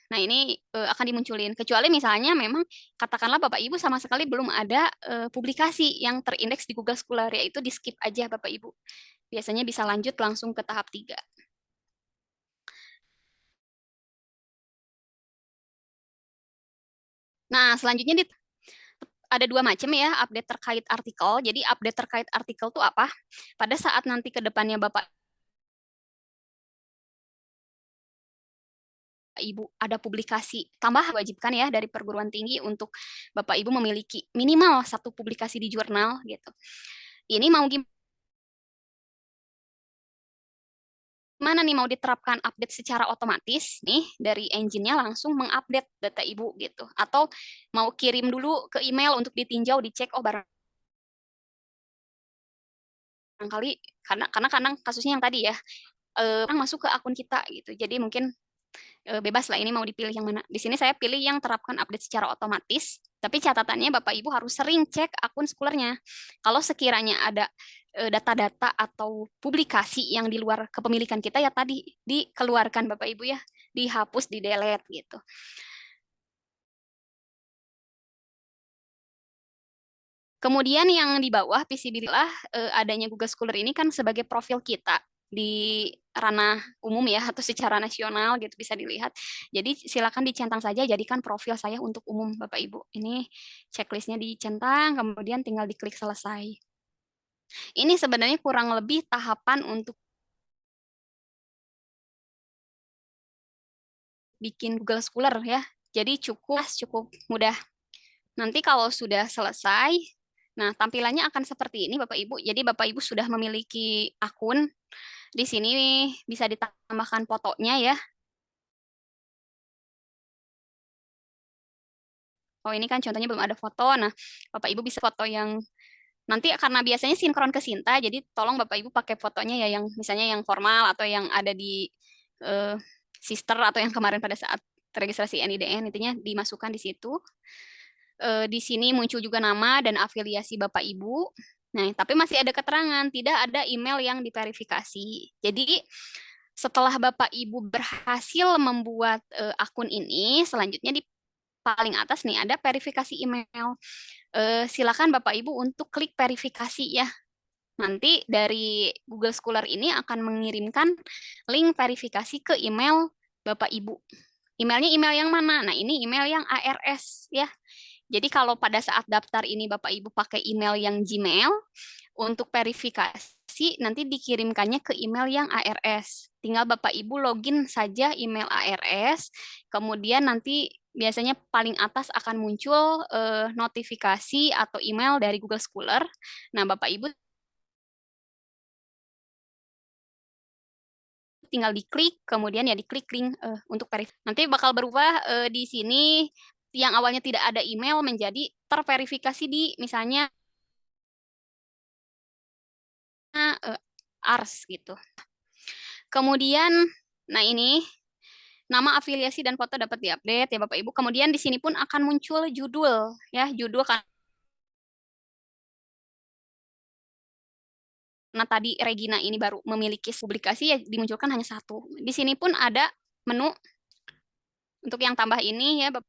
Nah, ini akan dimunculin. Kecuali misalnya memang katakanlah Bapak Ibu sama sekali belum ada publikasi yang terindeks di Google Scholar, yaitu di skip aja Bapak Ibu. Biasanya bisa lanjut langsung ke tahap 3. Nah, selanjutnya ada 2 macam ya update terkait artikel. Jadi update terkait artikel itu apa? Pada saat nanti ke depannya Bapak Ibu ada publikasi tambah wajibkan ya dari perguruan tinggi untuk Bapak Ibu memiliki minimal 1 publikasi di jurnal gitu. Ini mau gimana nih mau diterapkan update secara otomatis nih dari engine-nya langsung mengupdate data Ibu gitu. Atau mau kirim dulu ke email untuk ditinjau, dicek, oh barangkali karena kadang kasusnya yang tadi ya, orang masuk ke akun kita gitu. Jadi mungkin bebas lah ini mau dipilih yang mana. Di sini saya pilih yang terapkan update secara otomatis, tapi catatannya Bapak Ibu harus sering cek akun Scholar-nya. Kalau sekiranya ada data-data atau publikasi yang di luar kepemilikan kita ya tadi dikeluarkan Bapak Ibu ya, dihapus, di-delete gitu. Kemudian yang di bawah visibility adanya Google Scholar ini kan sebagai profil kita di ranah umum ya atau secara nasional gitu bisa dilihat. Jadi silakan dicentang saja jadikan profil saya untuk umum Bapak Ibu. Ini checklistnya dicentang kemudian tinggal diklik selesai. Ini sebenarnya kurang lebih tahapan untuk bikin Google Scholar ya. Jadi cukup mudah. Nanti kalau sudah selesai, nah tampilannya akan seperti ini Bapak Ibu. Jadi Bapak Ibu sudah memiliki akun. Di sini bisa ditambahkan fotonya ya. Oh ini kan contohnya belum ada foto. Nah Bapak Ibu bisa foto yang nanti karena biasanya sinkron ke Sinta, jadi tolong Bapak Ibu pakai fotonya ya yang misalnya yang formal atau yang ada di eh, sister atau yang kemarin pada saat registrasi NIDN intinya dimasukkan di situ. Di sini muncul juga nama dan afiliasi Bapak Ibu. Nah, tapi masih ada keterangan, tidak ada email yang diverifikasi. Jadi, setelah Bapak Ibu berhasil membuat akun ini, selanjutnya di paling atas nih ada verifikasi email. Silakan Bapak Ibu untuk klik verifikasi ya. Nanti dari Google Scholar ini akan mengirimkan link verifikasi ke email Bapak Ibu. Emailnya email yang mana? Nah, ini email yang ARS ya. Jadi kalau pada saat daftar ini Bapak Ibu pakai email yang Gmail, untuk verifikasi nanti dikirimkannya ke email yang ARS. Tinggal Bapak Ibu login saja email ARS, kemudian nanti biasanya paling atas akan muncul notifikasi atau email dari Google Scholar. Nah, Bapak Ibu tinggal diklik, kemudian ya diklik link untuk verifikasi. Nanti bakal berubah di sini yang awalnya tidak ada email menjadi terverifikasi di misalnya ARS gitu. Kemudian, nah ini nama afiliasi dan foto dapat diupdate ya Bapak Ibu. Kemudian di sini pun akan muncul judul ya, judul karena tadi Regina ini baru memiliki publikasi ya dimunculkan hanya 1. Di sini pun ada menu untuk yang tambah ini ya Bapak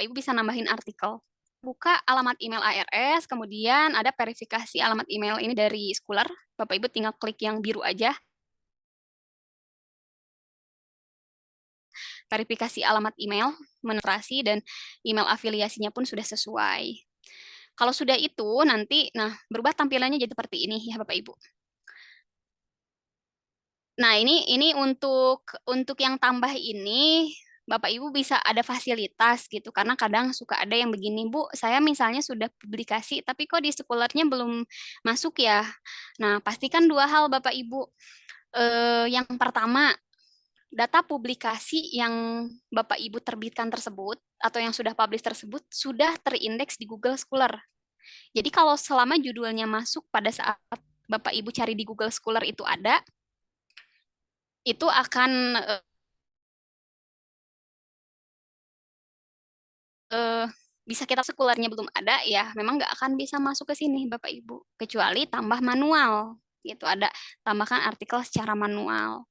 Ibu bisa nambahin artikel. Buka alamat email ARS, kemudian ada verifikasi alamat email ini dari Scholar. Bapak Ibu tinggal klik yang biru aja. Verifikasi alamat email, menerasi, dan email afiliasinya pun sudah sesuai. Kalau sudah itu, nanti nah berubah tampilannya jadi seperti ini ya Bapak Ibu. Nah, ini untuk yang tambah ini Bapak Ibu bisa ada fasilitas gitu karena kadang suka ada yang begini, Bu, saya misalnya sudah publikasi tapi kok di Scholar-nya belum masuk ya. Nah, pastikan 2 hal Bapak Ibu. Yang pertama, data publikasi yang Bapak Ibu terbitkan tersebut atau yang sudah publish tersebut sudah terindeks di Google Scholar. Jadi kalau selama judulnya masuk pada saat Bapak Ibu cari di Google Scholar itu ada, itu akan bisa kita sekularnya belum ada ya memang nggak akan bisa masuk ke sini Bapak Ibu kecuali tambah manual gitu ada tambahkan artikel secara manual.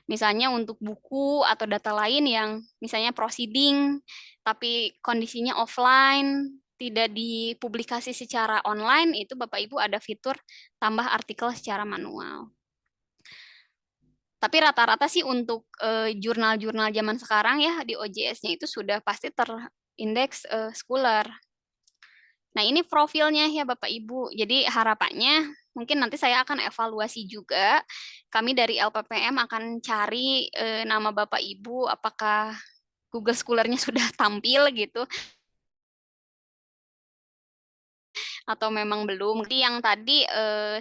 Misalnya untuk buku atau data lain yang misalnya proceeding, tapi kondisinya offline, tidak dipublikasi secara online, itu Bapak Ibu ada fitur tambah artikel secara manual. Tapi rata-rata sih untuk jurnal-jurnal zaman sekarang ya di OJS-nya itu sudah pasti terindeks Scholar. Nah, ini profilnya ya Bapak Ibu. Jadi harapannya mungkin nanti saya akan evaluasi juga. Kami dari LPPM akan cari nama Bapak Ibu apakah Google Scholar-nya sudah tampil gitu atau memang belum. Jadi yang tadi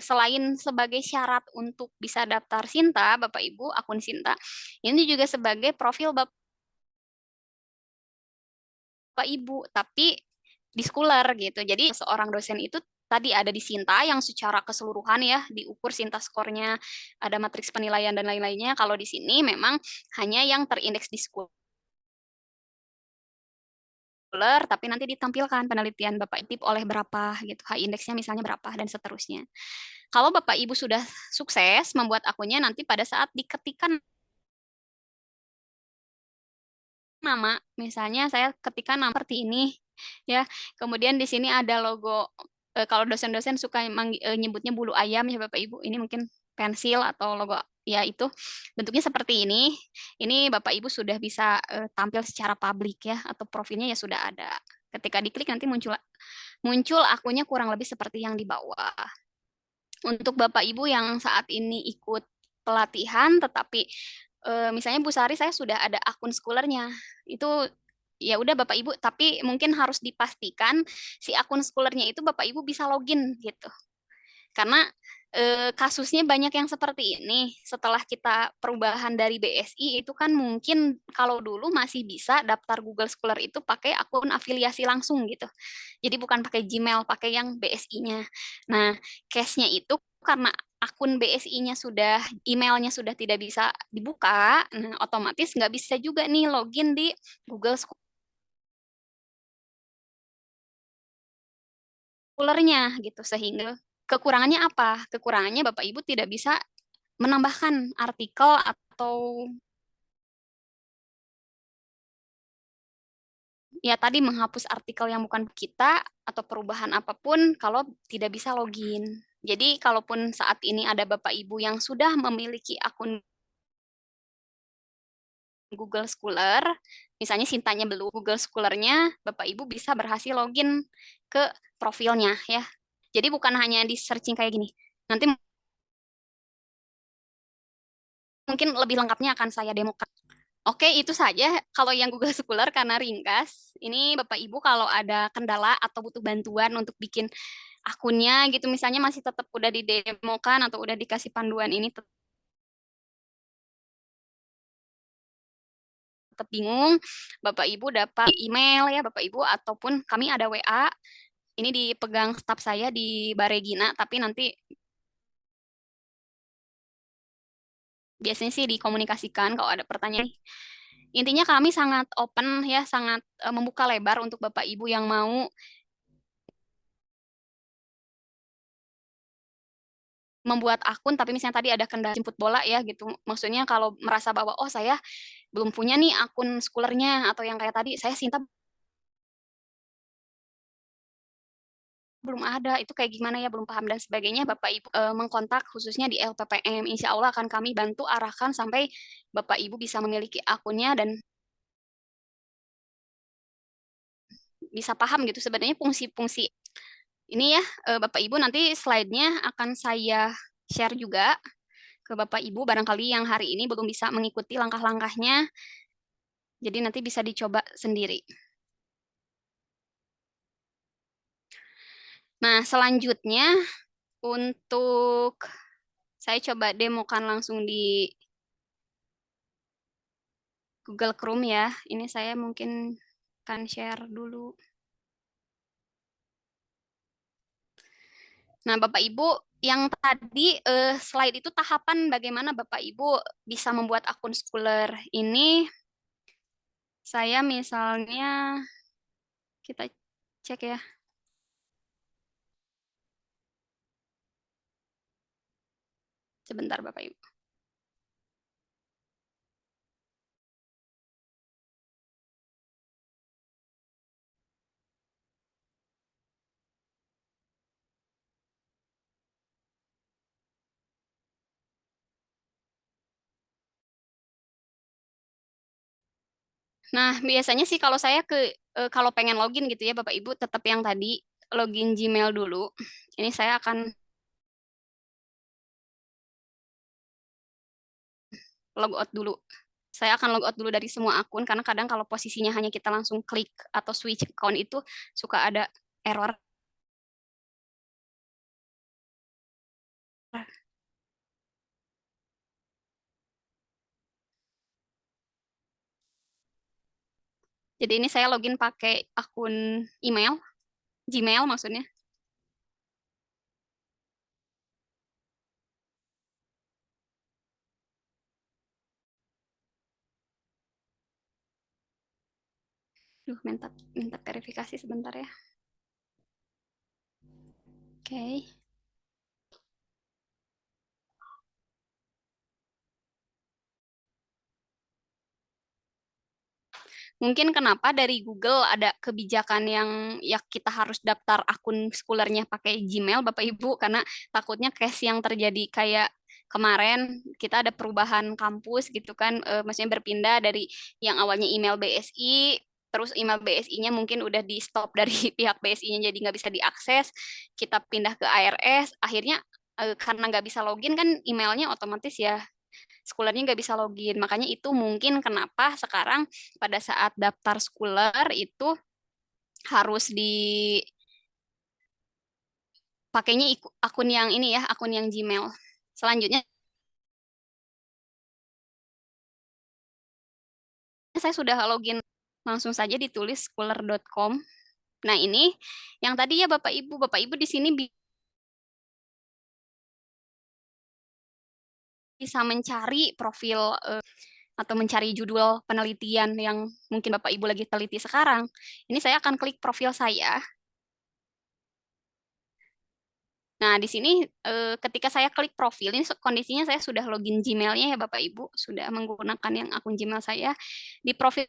selain sebagai syarat untuk bisa daftar Sinta, Bapak Ibu, akun Sinta, ini juga sebagai profil Bapak Ibu, tapi di Scholar gitu. Jadi seorang dosen itu tadi ada di Sinta yang secara keseluruhan ya diukur Sinta skornya, ada matriks penilaian dan lain-lainnya. Kalau di sini memang hanya yang terindeks di Scholar, tapi nanti ditampilkan penelitian Bapak Ibu oleh berapa gitu, H-indeksnya misalnya berapa dan seterusnya. Kalau Bapak Ibu sudah sukses membuat akunnya, nanti pada saat diketikkan nama, misalnya saya ketikkan nama seperti ini, ya. Kemudian di sini ada logo. Kalau dosen-dosen suka nyebutnya bulu ayam ya Bapak Ibu. Ini mungkin pensil atau logo ya itu bentuknya seperti ini. Ini Bapak Ibu sudah bisa tampil secara publik ya atau profilnya ya sudah ada. Ketika diklik nanti muncul muncul akunnya kurang lebih seperti yang di bawah. Untuk Bapak Ibu yang saat ini ikut pelatihan tetapi misalnya Bu Sari saya sudah ada akun Scholar-nya. Itu ya udah Bapak Ibu, tapi mungkin harus dipastikan si akun Scholar-nya itu Bapak Ibu bisa login gitu. Karena kasusnya banyak yang seperti ini. Setelah kita perubahan dari BSI itu kan mungkin kalau dulu masih bisa daftar Google Scholar itu pakai akun afiliasi langsung gitu. Jadi bukan pakai Gmail, pakai yang BSI-nya. Nah, case-nya itu karena akun BSI-nya sudah, emailnya sudah tidak bisa dibuka, nah otomatis nggak bisa juga nih login di Google Scholar-nya gitu. Sehingga kekurangannya apa? Kekurangannya Bapak Ibu tidak bisa menambahkan artikel atau ya tadi menghapus artikel yang bukan kita atau perubahan apapun kalau tidak bisa login. Jadi kalaupun saat ini ada Bapak Ibu yang sudah memiliki akun Google Scholar, misalnya Sintanya belum Google Scholar-nya, Bapak Ibu bisa berhasil login ke profilnya ya. Jadi bukan hanya di searching kayak gini. Nanti mungkin lebih lengkapnya akan saya demokan. Oke, itu saja kalau yang Google Scholar karena ringkas. Ini Bapak Ibu kalau ada kendala atau butuh bantuan untuk bikin akunnya gitu, misalnya masih tetap udah didemokan atau udah dikasih panduan ini tetap bingung, Bapak Ibu dapat email ya Bapak Ibu ataupun kami ada WA. Ini dipegang staf saya di Baregina, tapi nanti biasanya sih dikomunikasikan kalau ada pertanyaan. Intinya kami sangat open ya, sangat membuka lebar untuk Bapak Ibu yang mau membuat akun tapi misalnya tadi ada kendala jemput bola ya gitu. Maksudnya kalau merasa bahwa oh saya belum punya nih akun Scholar-nya atau yang kayak tadi saya Sinta belum ada, itu kayak gimana ya, belum paham dan sebagainya, Bapak Ibu mengkontak khususnya di LPPM. Insya Allah akan kami bantu arahkan sampai Bapak Ibu bisa memiliki akunnya dan bisa paham gitu sebenarnya fungsi-fungsi ini ya, Bapak Ibu nanti slide-nya akan saya share juga ke Bapak Ibu barangkali yang hari ini belum bisa mengikuti langkah-langkahnya, jadi nanti bisa dicoba sendiri. Nah, selanjutnya untuk saya coba demokan langsung di Google Chrome ya. Ini saya mungkin akan share dulu. Nah, Bapak Ibu, yang tadi slide itu tahapan bagaimana Bapak Ibu bisa membuat akun Scholar. Ini saya misalnya kita cek ya. Sebentar Bapak Ibu. Nah, biasanya sih kalau saya kalau pengen login gitu ya Bapak Ibu, tetap yang tadi login Gmail dulu. Ini saya akan log out dulu. Saya akan log out dulu dari semua akun karena kadang kalau posisinya hanya kita langsung klik atau switch account itu suka ada error. Jadi ini saya login pakai akun email, Gmail maksudnya. Minta minta verifikasi sebentar ya. Oke. Mungkin kenapa dari Google ada kebijakan yang ya kita harus daftar akun Schooler-nya pakai Gmail Bapak Ibu karena takutnya case yang terjadi kayak kemarin kita ada perubahan kampus gitu kan, maksudnya berpindah dari yang awalnya email BSI terus email BSI-nya mungkin udah di stop dari pihak BSI-nya jadi nggak bisa diakses, kita pindah ke ARS, akhirnya karena nggak bisa login kan emailnya otomatis ya Schooler-nya nggak bisa login. Makanya itu mungkin kenapa sekarang pada saat daftar Schooler itu harus dipakainya akun yang ini ya, akun yang Gmail. Selanjutnya saya sudah login, langsung saja ditulis schooler.com. Nah, ini yang tadi ya Bapak Ibu di sini bisa mencari profil atau mencari judul penelitian yang mungkin Bapak Ibu lagi teliti sekarang. Ini saya akan klik profil saya. Nah, di sini ketika saya klik profil, ini kondisinya saya sudah login Gmail-nya ya Bapak Ibu, sudah menggunakan yang akun Gmail saya. Di profil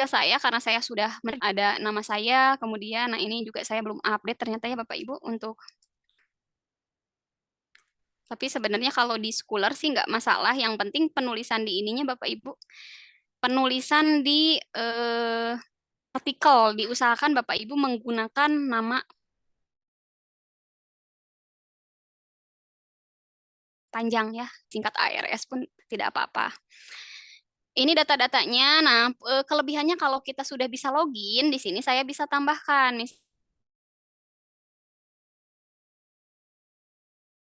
saya, karena saya sudah ada nama saya, kemudian, nah ini juga saya belum update ternyata ya Bapak Ibu untuk, tapi sebenarnya kalau di Schooler sih nggak masalah, yang penting penulisan di ininya Bapak Ibu, penulisan di artikel, diusahakan Bapak Ibu menggunakan nama panjang ya, singkat ARS pun tidak apa-apa. Ini data-datanya. Nah, kelebihannya kalau kita sudah bisa login, di sini saya bisa tambahkan.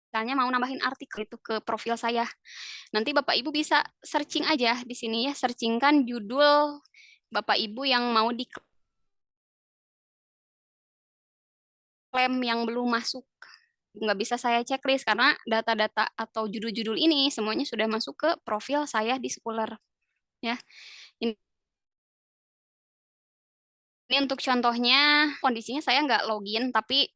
Misalnya mau nambahin artikel itu ke profil saya. Nanti Bapak Ibu bisa searching aja di sini ya, searchingkan judul Bapak Ibu yang mau diklaim yang belum masuk. Nggak bisa saya checklist karena data-data atau judul-judul ini semuanya sudah masuk ke profil saya di Schooler. Ya, ini untuk contohnya, kondisinya saya nggak login, tapi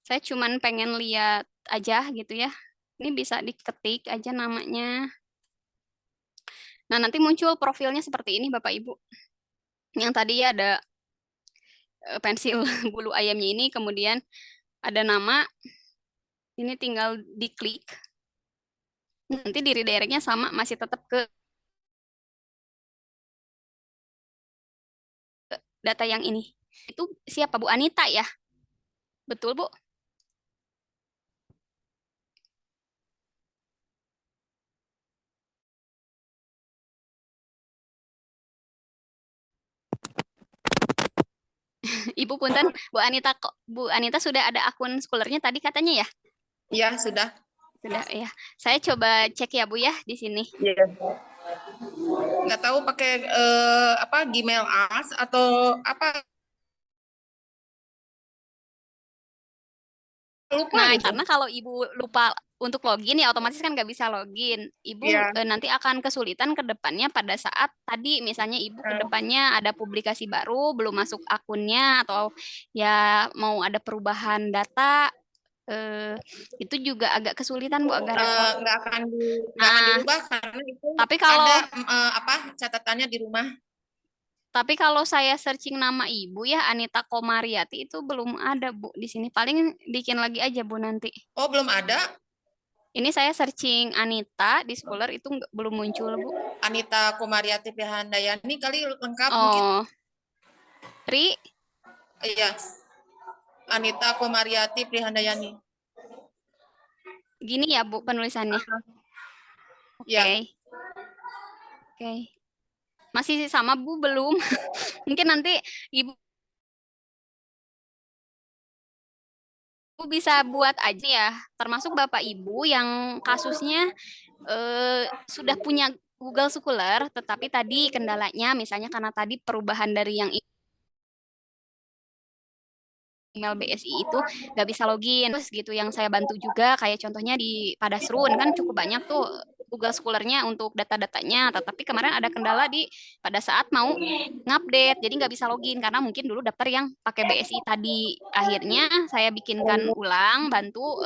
saya cuman pengen lihat aja gitu ya. Ini bisa diketik aja namanya. Nah, nanti muncul profilnya seperti ini Bapak Ibu. Yang tadi ada pensil bulu ayamnya ini, kemudian ada nama, ini tinggal diklik. Nanti di redirectnya sama, masih tetap ke data yang ini. Itu siapa Bu Anita ya? Betul Bu? Ibu punten, Bu Anita sudah ada akun Schooler-nya tadi katanya ya? Iya, sudah. Sudah ya. Saya coba cek ya Bu ya di sini. Iya. Nggak tahu pakai apa Gmail As atau apa, lupa Nah, gitu. karena kalau Ibu lupa untuk login ya otomatis kan nggak bisa login. Ibu Iya. nanti akan kesulitan ke depannya pada saat tadi misalnya Ibu ke depannya ada publikasi baru, belum masuk akunnya atau ya mau ada perubahan data, itu juga agak kesulitan Bu, agak repot. Nggak akan Nah, dirubah karena itu tapi kalau ada apa catatannya di rumah. tapi kalau saya searching nama Ibu ya Anita Komariati itu belum ada Bu di sini. Paling bikin lagi aja Bu nanti. Oh, belum ada? Ini saya searching Anita di Scholar itu belum muncul, Bu. Anita Komariati Handayani kali lengkap mungkin. Oh, Ri, Iya. Anita Komariati Handayani. gini ya Bu penulisannya. Oke. Ya. Oke. Masih sama Bu belum? Mungkin nanti Ibu bisa buat aja ya, termasuk Bapak Ibu yang kasusnya sudah punya Google Scholar, tetapi tadi kendalanya misalnya karena tadi perubahan dari yang email BSI itu nggak bisa login terus gitu. Yang saya bantu juga kayak contohnya di Padasrun kan cukup banyak tuh Google Scholar-nya untuk data-datanya, tetapi kemarin ada kendala di pada saat mau ngupdate, jadi nggak bisa login karena mungkin dulu daftar yang pakai BSI tadi. Akhirnya saya bikinkan ulang, bantu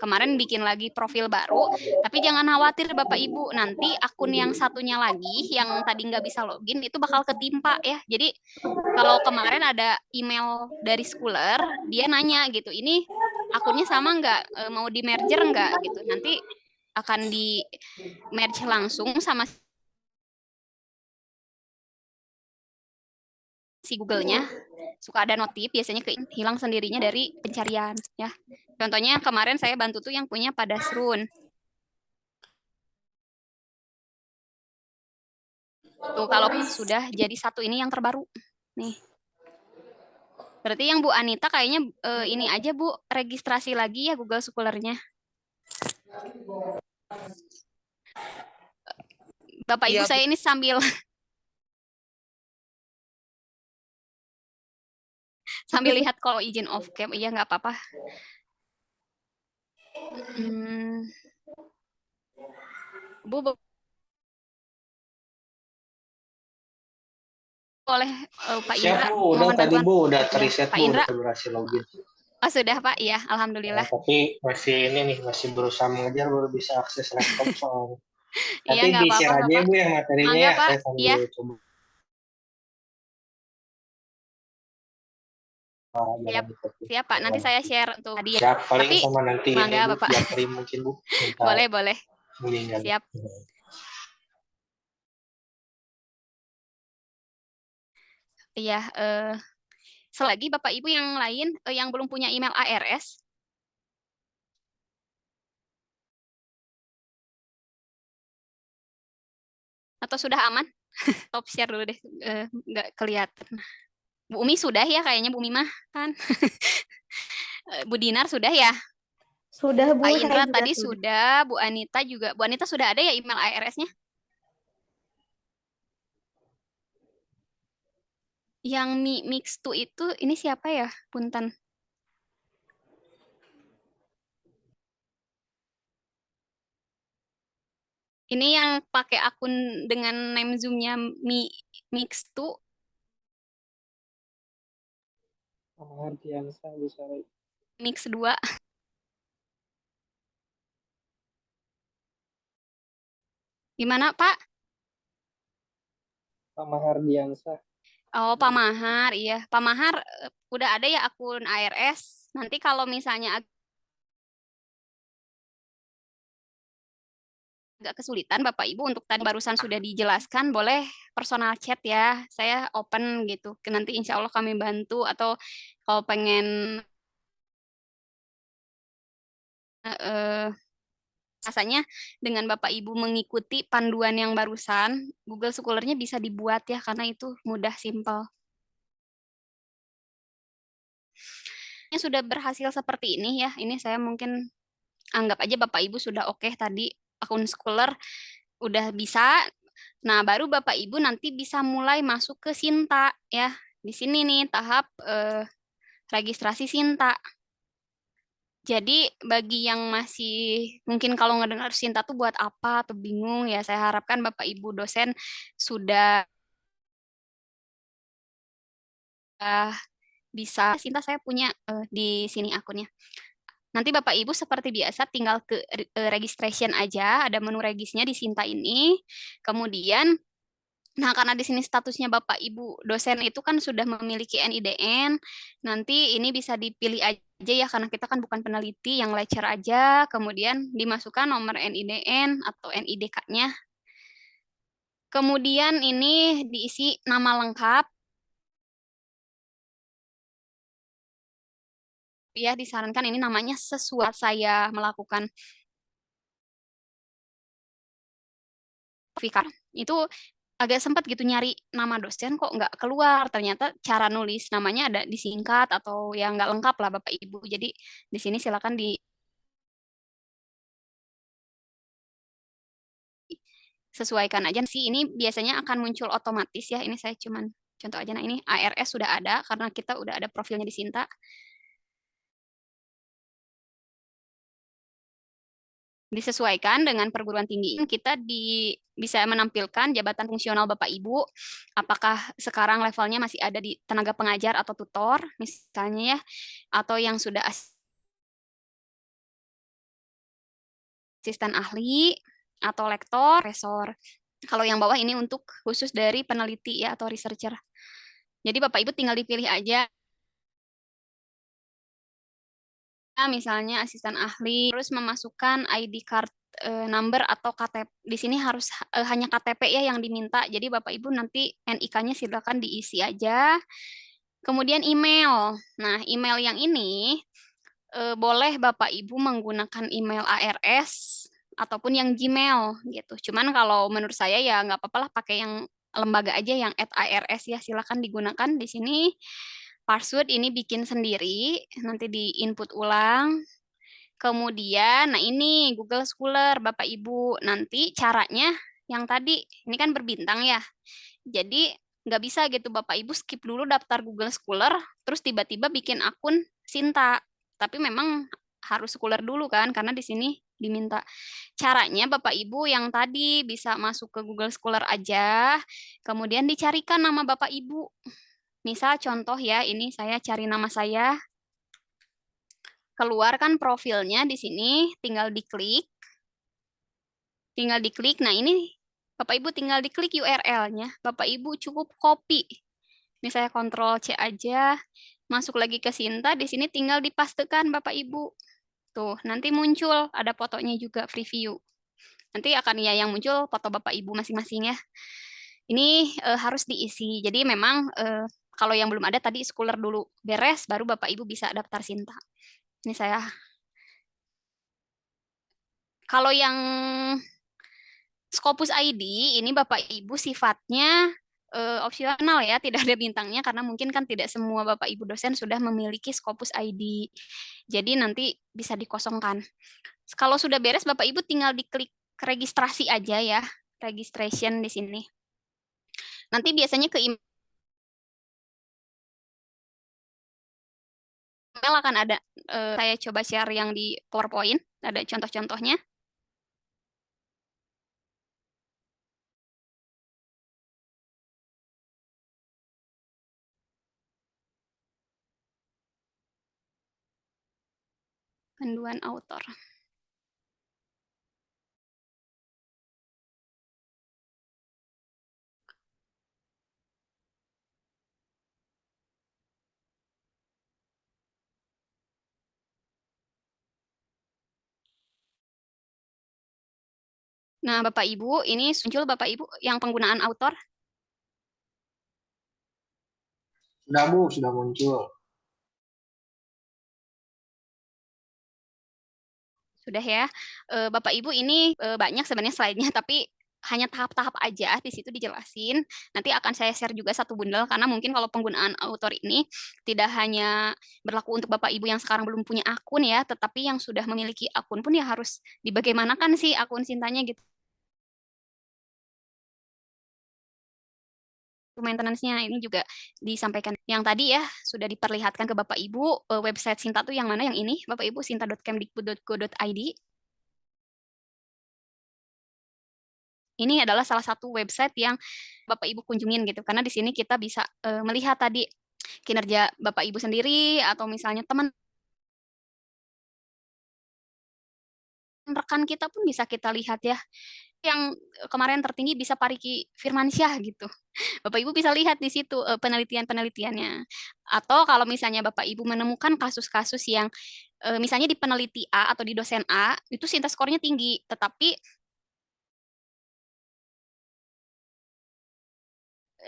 kemarin bikin lagi profil baru, tapi jangan khawatir Bapak Ibu, nanti akun yang satunya lagi yang tadi nggak bisa login itu bakal ketimpa ya. Jadi kalau kemarin ada email dari Schooler, dia nanya gitu, ini akunnya sama nggak, mau di merger nggak gitu. Nanti akan di merge langsung sama si Google-nya. Suka ada notif, biasanya hilang sendirinya dari pencarian ya. Contohnya kemarin saya bantu tuh yang punya Padasrun. Tuh kalau sudah jadi satu ini yang terbaru. Nih. Berarti yang Bu Anita kayaknya ini aja Bu, registrasi lagi ya Google Scholar-nya. Bapak Ibu Iya, saya ini sambil sambil lihat kalau izin off cam, iya nggak apa-apa. Bu boleh Pak Indra Siap Bu, udah mohon tadi bantuan. Bu, udah Iya, teriset Pak Bu, Indra. udah berhasil login. Oh sudah Pak, iya Ya, alhamdulillah. tapi masih ini nih, masih berusaha mengejar baru bisa akses laptop soalnya. Iya Nanti nggak apa-apa di-share aja ya Bapak. Bu yang materinya Mangga ya, Pak, saya iya. sambil coba Siap, jalan di copy. siap Pak. Nanti saya share untuk tadi ya. Siap, paling Tapi sama nanti ini mangga Bu, Bapak. Japri mungkin Bu, minta Boleh, boleh. link-nya. Siap. Iya, selagi Bapak Ibu yang lain yang belum punya email ARS, atau sudah aman? Top share dulu deh, nggak kelihatan. Bu Umi sudah ya kayaknya Bu Mimah kan? Bu Dinar sudah ya? Sudah Bu, Pak saya Indra juga tadi sudah. sudah, Bu Anita juga. Bu Anita sudah ada ya email ARS-nya? Yang mix to itu ini siapa ya? Punten. Ini yang pakai akun dengan name Zoom-nya mix to. Ardiansa bisa. Mix 2. Gimana Pak? Pak Mahardiansa. Oh Pak Mahar, iya. Pak Mahar udah ada ya akun ARS. Nanti kalau misalnya agak kesulitan Bapak Ibu untuk tadi barusan sudah dijelaskan, boleh personal chat ya. Saya open gitu. Nanti insya Allah kami bantu, atau kalau pengen rasanya dengan Bapak Ibu mengikuti panduan yang barusan, Google Scholar-nya bisa dibuat ya, karena itu mudah, simpel. Yang sudah berhasil seperti ini ya, ini saya mungkin anggap aja Bapak Ibu sudah oke tadi akun Scholar udah bisa. Nah, baru Bapak Ibu nanti bisa mulai masuk ke Sinta ya. Di sini nih tahap registrasi Sinta. Jadi bagi yang masih mungkin kalau ngedengar Sinta tuh buat apa atau bingung ya, saya harapkan Bapak Ibu dosen sudah bisa. Sinta saya punya di sini akunnya. Nanti Bapak Ibu seperti biasa tinggal ke registration aja, ada menu regisnya di Sinta ini. Kemudian, nah karena di sini statusnya Bapak Ibu dosen itu kan sudah memiliki NIDN, nanti ini bisa dipilih aja aja ya, karena kita kan bukan peneliti, yang lecture aja, kemudian dimasukkan nomor NIDN atau NIDK-nya. Kemudian ini diisi nama lengkap, ya disarankan ini namanya sesuai saya melakukan Fikar. Itu agak sempat gitu nyari nama dosen kok nggak keluar. Ternyata cara nulis namanya ada disingkat atau yang nggak lengkap lah Bapak Ibu. Jadi di sini silakan disesuaikan aja sih. Ini biasanya akan muncul otomatis ya. Ini saya cuman contoh aja. Nah ini ARS sudah ada karena kita udah ada profilnya di Sinta. Disesuaikan dengan perguruan tinggi, kita bisa menampilkan jabatan fungsional Bapak Ibu, apakah sekarang levelnya masih ada di tenaga pengajar atau tutor, misalnya ya, atau yang sudah asisten ahli, atau lektor, profesor. Kalau yang bawah ini untuk khusus dari peneliti ya, atau researcher. Jadi Bapak Ibu tinggal dipilih aja, misalnya asisten ahli, terus memasukkan ID card number atau KTP. Di sini harus hanya KTP ya yang diminta. Jadi Bapak Ibu nanti NIK-nya silakan diisi aja. Kemudian email. Nah, email yang ini boleh Bapak Ibu menggunakan email ARS ataupun yang Gmail gitu. Cuman kalau menurut saya ya nggak apa-apa lah pakai yang lembaga aja yang @ARS ya. Silakan digunakan di sini. Password ini bikin sendiri, nanti di input ulang. Kemudian, nah ini Google Scholar, Bapak Ibu. Nanti caranya yang tadi, ini kan berbintang ya. Jadi nggak bisa gitu Bapak Ibu skip dulu daftar Google Scholar, terus tiba-tiba bikin akun Sinta. Tapi memang harus Scholar dulu kan, karena di sini diminta. Caranya Bapak Ibu yang tadi bisa masuk ke Google Scholar aja, kemudian dicarikan nama Bapak Ibu. Misal contoh ya, ini saya cari nama saya, keluarkan profilnya di sini, tinggal diklik. Nah ini Bapak Ibu tinggal diklik URL-nya. Bapak Ibu cukup copy. Ini saya Ctrl C aja, masuk lagi ke Sinta, di sini tinggal dipastekan Bapak Ibu. Tuh, nanti muncul, ada fotonya juga preview. Nanti akan ya yang muncul foto Bapak Ibu masing-masing ya. Ini harus diisi. Jadi memang kalau yang belum ada tadi Scholar dulu beres, baru Bapak Ibu bisa daftar Sinta. Ini saya. Kalau yang Scopus ID ini Bapak Ibu sifatnya opsional ya, tidak ada bintangnya karena mungkin kan tidak semua Bapak Ibu dosen sudah memiliki Scopus ID. Jadi nanti bisa dikosongkan. Kalau sudah beres Bapak Ibu tinggal diklik registrasi aja ya, registration di sini. Nanti biasanya ke email akan ada, saya coba share yang di PowerPoint, ada contoh-contohnya. Panduan autor. Nah, Bapak Ibu, ini muncul Bapak Ibu yang penggunaan autor. Sudah Bu, sudah muncul. Sudah ya. Bapak Ibu ini banyak sebenarnya slide-nya, tapi hanya tahap-tahap aja di situ dijelasin. Nanti akan saya share juga satu bundle karena mungkin kalau penggunaan autor ini tidak hanya berlaku untuk Bapak Ibu yang sekarang belum punya akun ya, tetapi yang sudah memiliki akun pun ya harus dibagaimanakan sih akun Sintanya gitu. Maintenance-nya ini juga disampaikan. Yang tadi ya sudah diperlihatkan ke Bapak Ibu, website Sinta tuh yang mana yang ini, Bapak Ibu sinta.kemdikbud.go.id. Ini adalah salah satu website yang Bapak Ibu kunjungin gitu, karena di sini kita bisa melihat tadi kinerja Bapak Ibu sendiri atau misalnya teman rekan kita pun bisa kita lihat ya. yang kemarin tertinggi bisa Pariki Firmansyah gitu. Bapak Ibu bisa lihat di situ penelitian-penelitiannya. Atau kalau misalnya Bapak Ibu menemukan kasus-kasus yang misalnya di peneliti A atau di dosen A itu sinta skornya tinggi, tetapi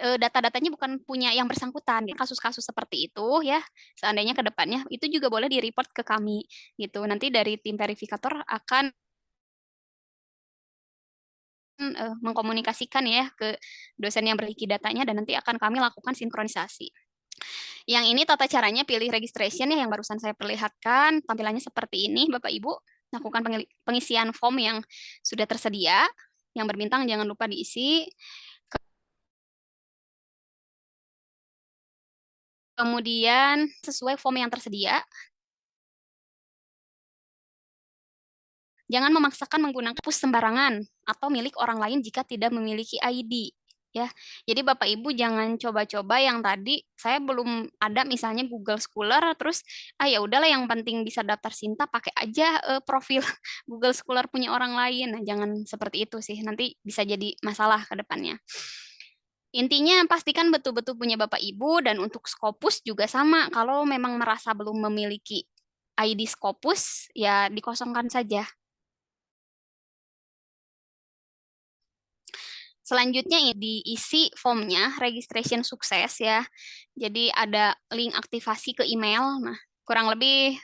data-datanya bukan punya yang bersangkutan. Kasus-kasus seperti itu ya, seandainya ke depannya itu juga boleh di-report ke kami gitu. Nanti dari tim verifikator akan mengkomunikasikan ya ke dosen yang memiliki datanya dan nanti akan kami lakukan sinkronisasi. Yang ini tata caranya pilih registration ya yang barusan saya perlihatkan, tampilannya seperti ini Bapak Ibu. Lakukan pengisian form yang sudah tersedia, yang berbintang jangan lupa diisi. Kemudian sesuai form yang tersedia. Jangan memaksakan menggunakan hapus sembarangan atau milik orang lain jika tidak memiliki ID. Ya, jadi Bapak Ibu jangan coba-coba yang tadi saya belum ada misalnya Google Scholar terus ya udahlah yang penting bisa daftar Sinta pakai aja profil Google Scholar punya orang lain. Nah, jangan seperti itu sih. Nanti bisa jadi masalah ke depannya. Intinya pastikan betul-betul punya Bapak Ibu dan untuk Scopus juga sama. Kalau memang merasa belum memiliki ID Scopus ya dikosongkan saja. Selanjutnya diisi formnya, registration sukses ya. Jadi ada link aktivasi ke email. Nah, kurang lebih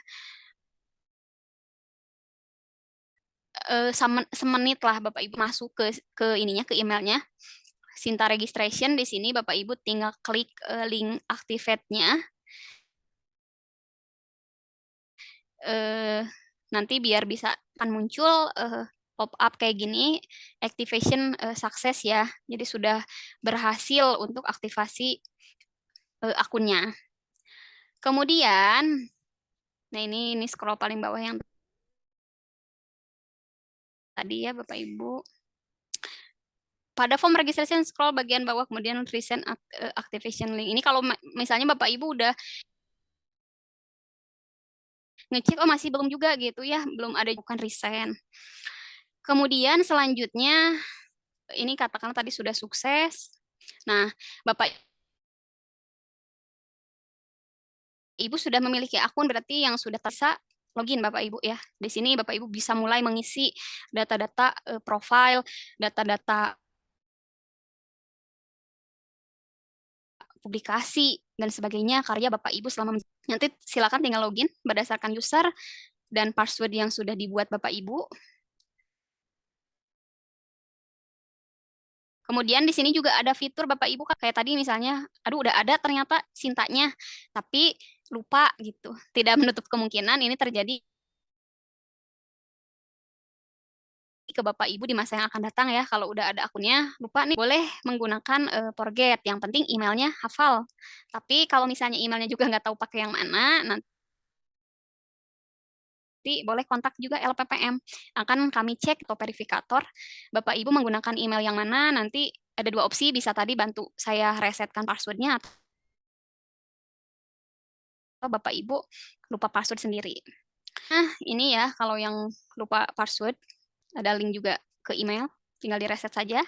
semenit lah Bapak Ibu masuk ke ininya ke emailnya. Sinta registration di sini Bapak Ibu tinggal klik link activate-nya. Nanti biar bisa akan muncul pop up kayak gini, activation sukses ya. Jadi sudah berhasil untuk aktivasi akunnya. Kemudian, nah ini scroll paling bawah yang tadi ya Bapak Ibu. Pada form registration scroll bagian bawah kemudian recent activation link. Ini kalau misalnya Bapak Ibu udah ngecek oh masih belum juga gitu ya, belum ada bukan recent. Kemudian selanjutnya ini katakanlah tadi sudah sukses. Nah, Bapak Ibu sudah memiliki akun berarti yang sudah bisa login Bapak Ibu ya. Di sini Bapak Ibu bisa mulai mengisi data-data profile, data-data publikasi dan sebagainya karya Bapak Ibu selama nanti silakan tinggal login berdasarkan user dan password yang sudah dibuat Bapak Ibu. Kemudian di sini juga ada fitur Bapak Ibu kayak tadi misalnya, aduh udah ada ternyata Sintanya, tapi lupa gitu. Tidak menutup kemungkinan ini terjadi ke Bapak Ibu di masa yang akan datang ya. Kalau udah ada akunnya, lupa nih boleh menggunakan forget. Yang penting emailnya hafal. Tapi kalau misalnya emailnya juga nggak tahu pakai yang mana, nanti boleh kontak juga LPPM. Akan kami cek atau verifikator. Bapak Ibu menggunakan email yang mana, nanti ada dua opsi, bisa tadi bantu saya resetkan passwordnya, atau Bapak Ibu lupa password sendiri. Nah, ini ya, kalau yang lupa password, ada link juga ke email, tinggal direset saja.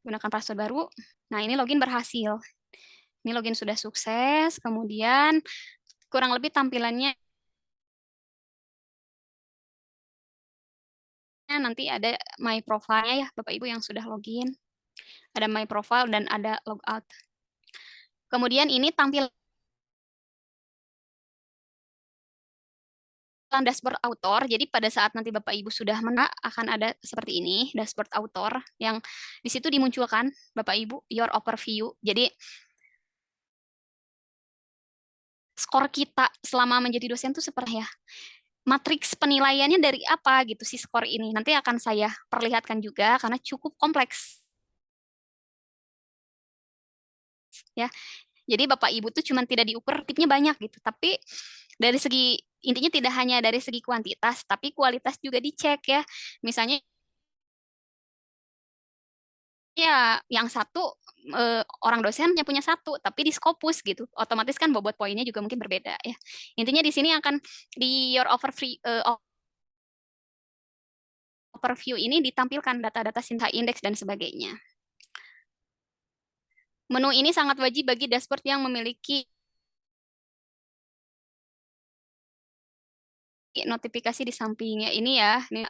Gunakan password baru. Nah, ini login berhasil. Ini login sudah sukses, kemudian kurang lebih tampilannya nanti ada my profile-nya ya, Bapak Ibu yang sudah login. Ada my profile dan ada logout. Kemudian ini tampilan dashboard author. Jadi pada saat nanti Bapak Ibu sudah akan ada seperti ini, dashboard author yang di situ dimunculkan Bapak Ibu your overview. Jadi skor kita selama menjadi dosen itu seperti ya. Matriks penilaiannya dari apa gitu sih skor ini. Nanti akan saya perlihatkan juga karena cukup kompleks. Ya. Jadi Bapak Ibu tuh cuma tidak diukur tipnya banyak gitu, tapi dari segi intinya tidak hanya dari segi kuantitas, tapi kualitas juga dicek ya. Misalnya ya yang satu orang dosennya punya satu, tapi di Scopus gitu, otomatis kan bobot poinnya juga mungkin berbeda ya. Intinya di sini akan di your overview ini ditampilkan data-data Sinta Index dan sebagainya. Menu ini sangat wajib bagi dashboard yang memiliki notifikasi di sampingnya ini ya. Ini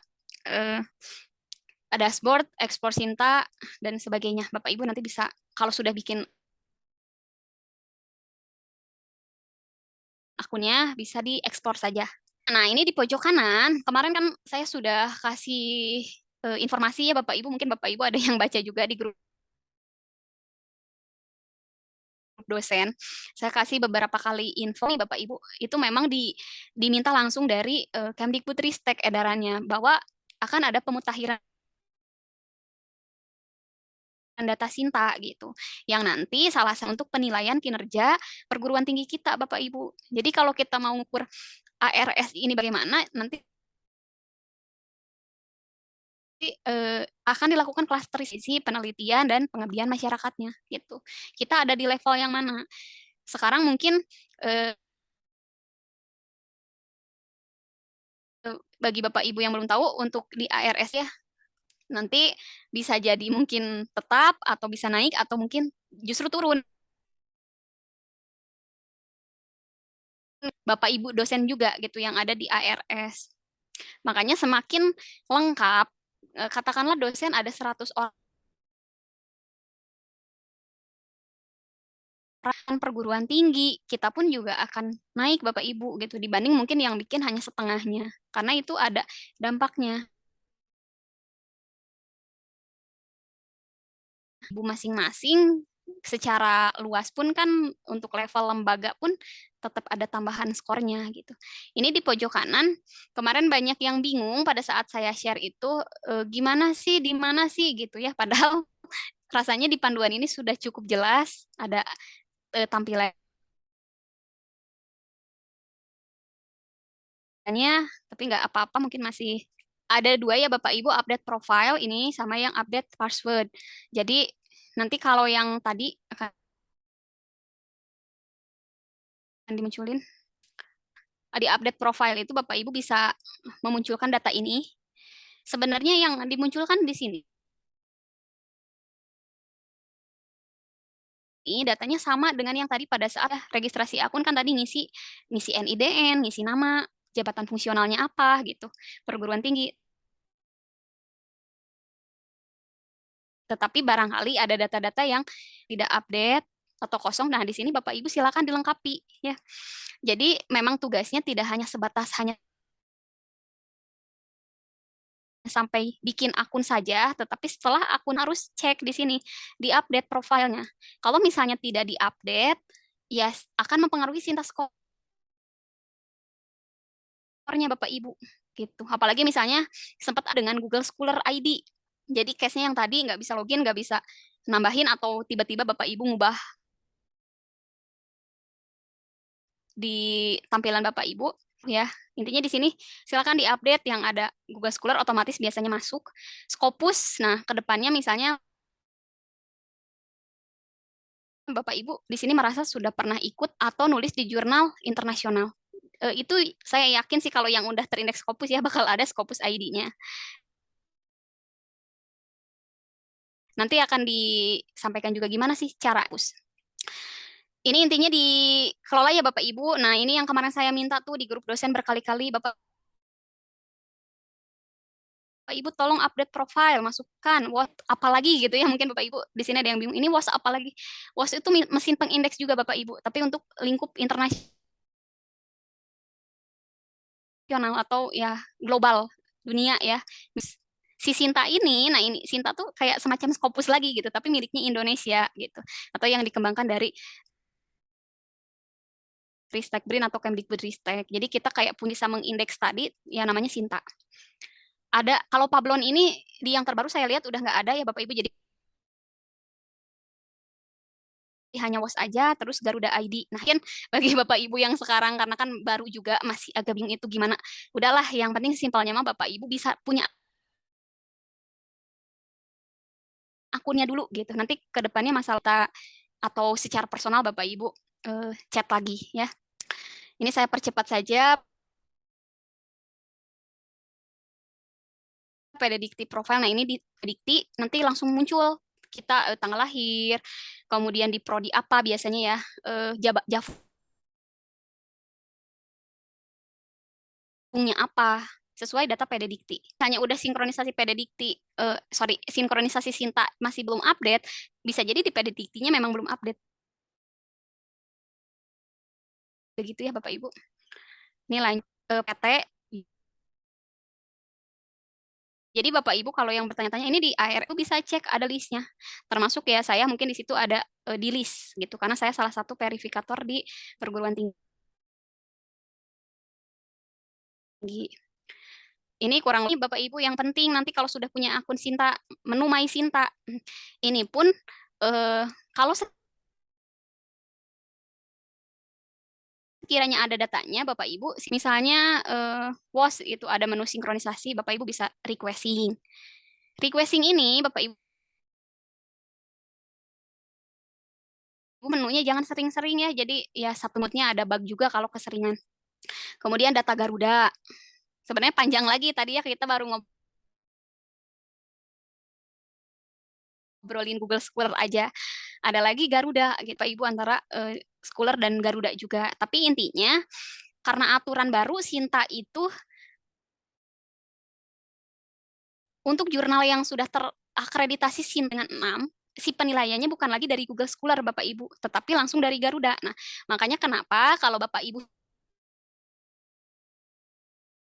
dashboard, ekspor Sinta dan sebagainya. Bapak Ibu nanti bisa kalau sudah bikin akunnya bisa diekspor saja. Nah, ini di pojok kanan, kemarin kan saya sudah kasih informasi ya Bapak Ibu, mungkin Bapak Ibu ada yang baca juga di grup dosen. Saya kasih beberapa kali info nih Bapak Ibu, itu memang diminta langsung dari Kemdikbudristek edarannya bahwa akan ada pemutahiran data Sinta gitu. Yang nanti salah satu untuk penilaian kinerja perguruan tinggi kita Bapak Ibu. Jadi kalau kita mau ngukur ARS ini bagaimana, nanti akan dilakukan klasterisasi penelitian dan pengabdian masyarakatnya gitu. Kita ada di level yang mana? Sekarang mungkin bagi Bapak Ibu yang belum tahu untuk di ARS ya, nanti bisa jadi mungkin tetap atau bisa naik atau mungkin justru turun. Bapak Ibu dosen juga gitu yang ada di ARS. Makanya semakin lengkap, katakanlah dosen ada 100 orang perguruan tinggi, kita pun juga akan naik Bapak Ibu gitu dibanding mungkin yang bikin hanya setengahnya. Karena itu ada dampaknya. Ibu masing-masing secara luas pun kan untuk level lembaga pun tetap ada tambahan skornya gitu. Ini di pojok kanan, kemarin banyak yang bingung pada saat saya share itu gimana sih, di mana sih gitu ya. Padahal rasanya di panduan ini sudah cukup jelas, ada tampilannya, tapi nggak apa-apa mungkin masih ada dua ya Bapak Ibu, update profile ini sama yang update password. Jadi nanti kalau yang tadi akan dimunculin di update profile itu Bapak Ibu bisa memunculkan data ini. Sebenarnya yang dimunculkan di sini ini datanya sama dengan yang tadi pada saat registrasi akun kan tadi ngisi NIDN, ngisi nama, jabatan fungsionalnya apa gitu, perguruan tinggi. Tetapi barangkali ada data-data yang tidak update atau kosong. Nah, di sini Bapak Ibu silakan dilengkapi ya. Jadi memang tugasnya tidak hanya sebatas hanya sampai bikin akun saja, tetapi setelah akun harus cek di sini, di-update profilnya. Kalau misalnya tidak di-update, ya akan mempengaruhi Sinta skornya Bapak Ibu. Gitu. Apalagi misalnya sempat dengan Google Scholar ID. Jadi case-nya yang tadi nggak bisa login, nggak bisa nambahin, atau tiba-tiba Bapak Ibu ngubah di tampilan Bapak Ibu, ya intinya di sini silakan diupdate yang ada Google Scholar otomatis biasanya masuk. Scopus, nah kedepannya misalnya Bapak Ibu di sini merasa sudah pernah ikut atau nulis di jurnal internasional. Itu saya yakin sih kalau yang udah terindeks Scopus ya bakal ada Scopus ID-nya. Nanti akan disampaikan juga gimana sih cara us. Ini intinya dikelola ya Bapak Ibu. Nah, ini yang kemarin saya minta tuh di grup dosen berkali-kali, Bapak Ibu tolong update profile, masukkan what apalagi gitu ya. Mungkin Bapak Ibu di sini ada yang bingung. Ini WOS apalagi? WOS itu mesin pengindeks juga Bapak Ibu, tapi untuk lingkup internasional atau ya global dunia ya. Si Sinta ini, nah ini Sinta tuh kayak semacam Scopus lagi gitu, tapi miliknya Indonesia gitu. Atau yang dikembangkan dari Ristek Brin atau Kemdikbudristek. Jadi kita kayak bisa mengindeks tadi, ya namanya Sinta. Ada, kalau Pablon ini di yang terbaru saya lihat udah nggak ada ya Bapak Ibu, jadi hanya WOS aja, terus Garuda ID. Nah, kan bagi Bapak Ibu yang sekarang, karena kan baru juga masih agak bingung itu gimana, udahlah yang penting simpelnya mah Bapak Ibu bisa punya akunnya dulu gitu. Nanti ke depannya masalah atau secara personal Bapak Ibu chat lagi ya. Ini saya percepat saja pededikti profile. Nah, ini di pededikti nanti langsung muncul kita tanggal lahir, kemudian di prodi apa biasanya ya, javungnya apa, sesuai data pededikti. Hanya udah sinkronisasi pededikti, sinkronisasi Sinta masih belum update, bisa jadi di pedediktinya memang belum update. Begitu ya Bapak Ibu. Ini lanjut PT. Jadi Bapak Ibu kalau yang bertanya-tanya ini di ARU bisa cek ada listnya. Termasuk ya saya mungkin di situ ada di list gitu karena saya salah satu verifikator di perguruan tinggi. Ini kurang lebih Bapak Ibu yang penting nanti kalau sudah punya akun Sinta, menu My Sinta. Ini pun kalau sekiranya ada datanya Bapak Ibu, misalnya WOS itu ada menu sinkronisasi, Bapak Ibu bisa requesting. Requesting ini Bapak Ibu menunya jangan sering-sering ya. Jadi ya satu moodnya ada bug juga kalau keseringan. Kemudian data Garuda. Sebenarnya panjang lagi tadi ya kita baru ngobrolin Google Scholar aja. Ada lagi Garuda gitu Pak Ibu antara Scholar dan Garuda juga. Tapi intinya karena aturan baru Sinta itu untuk jurnal yang sudah terakreditasi SIN dengan 6, si penilaiannya bukan lagi dari Google Scholar Bapak Ibu, tetapi langsung dari Garuda. Nah, makanya kenapa kalau Bapak Ibu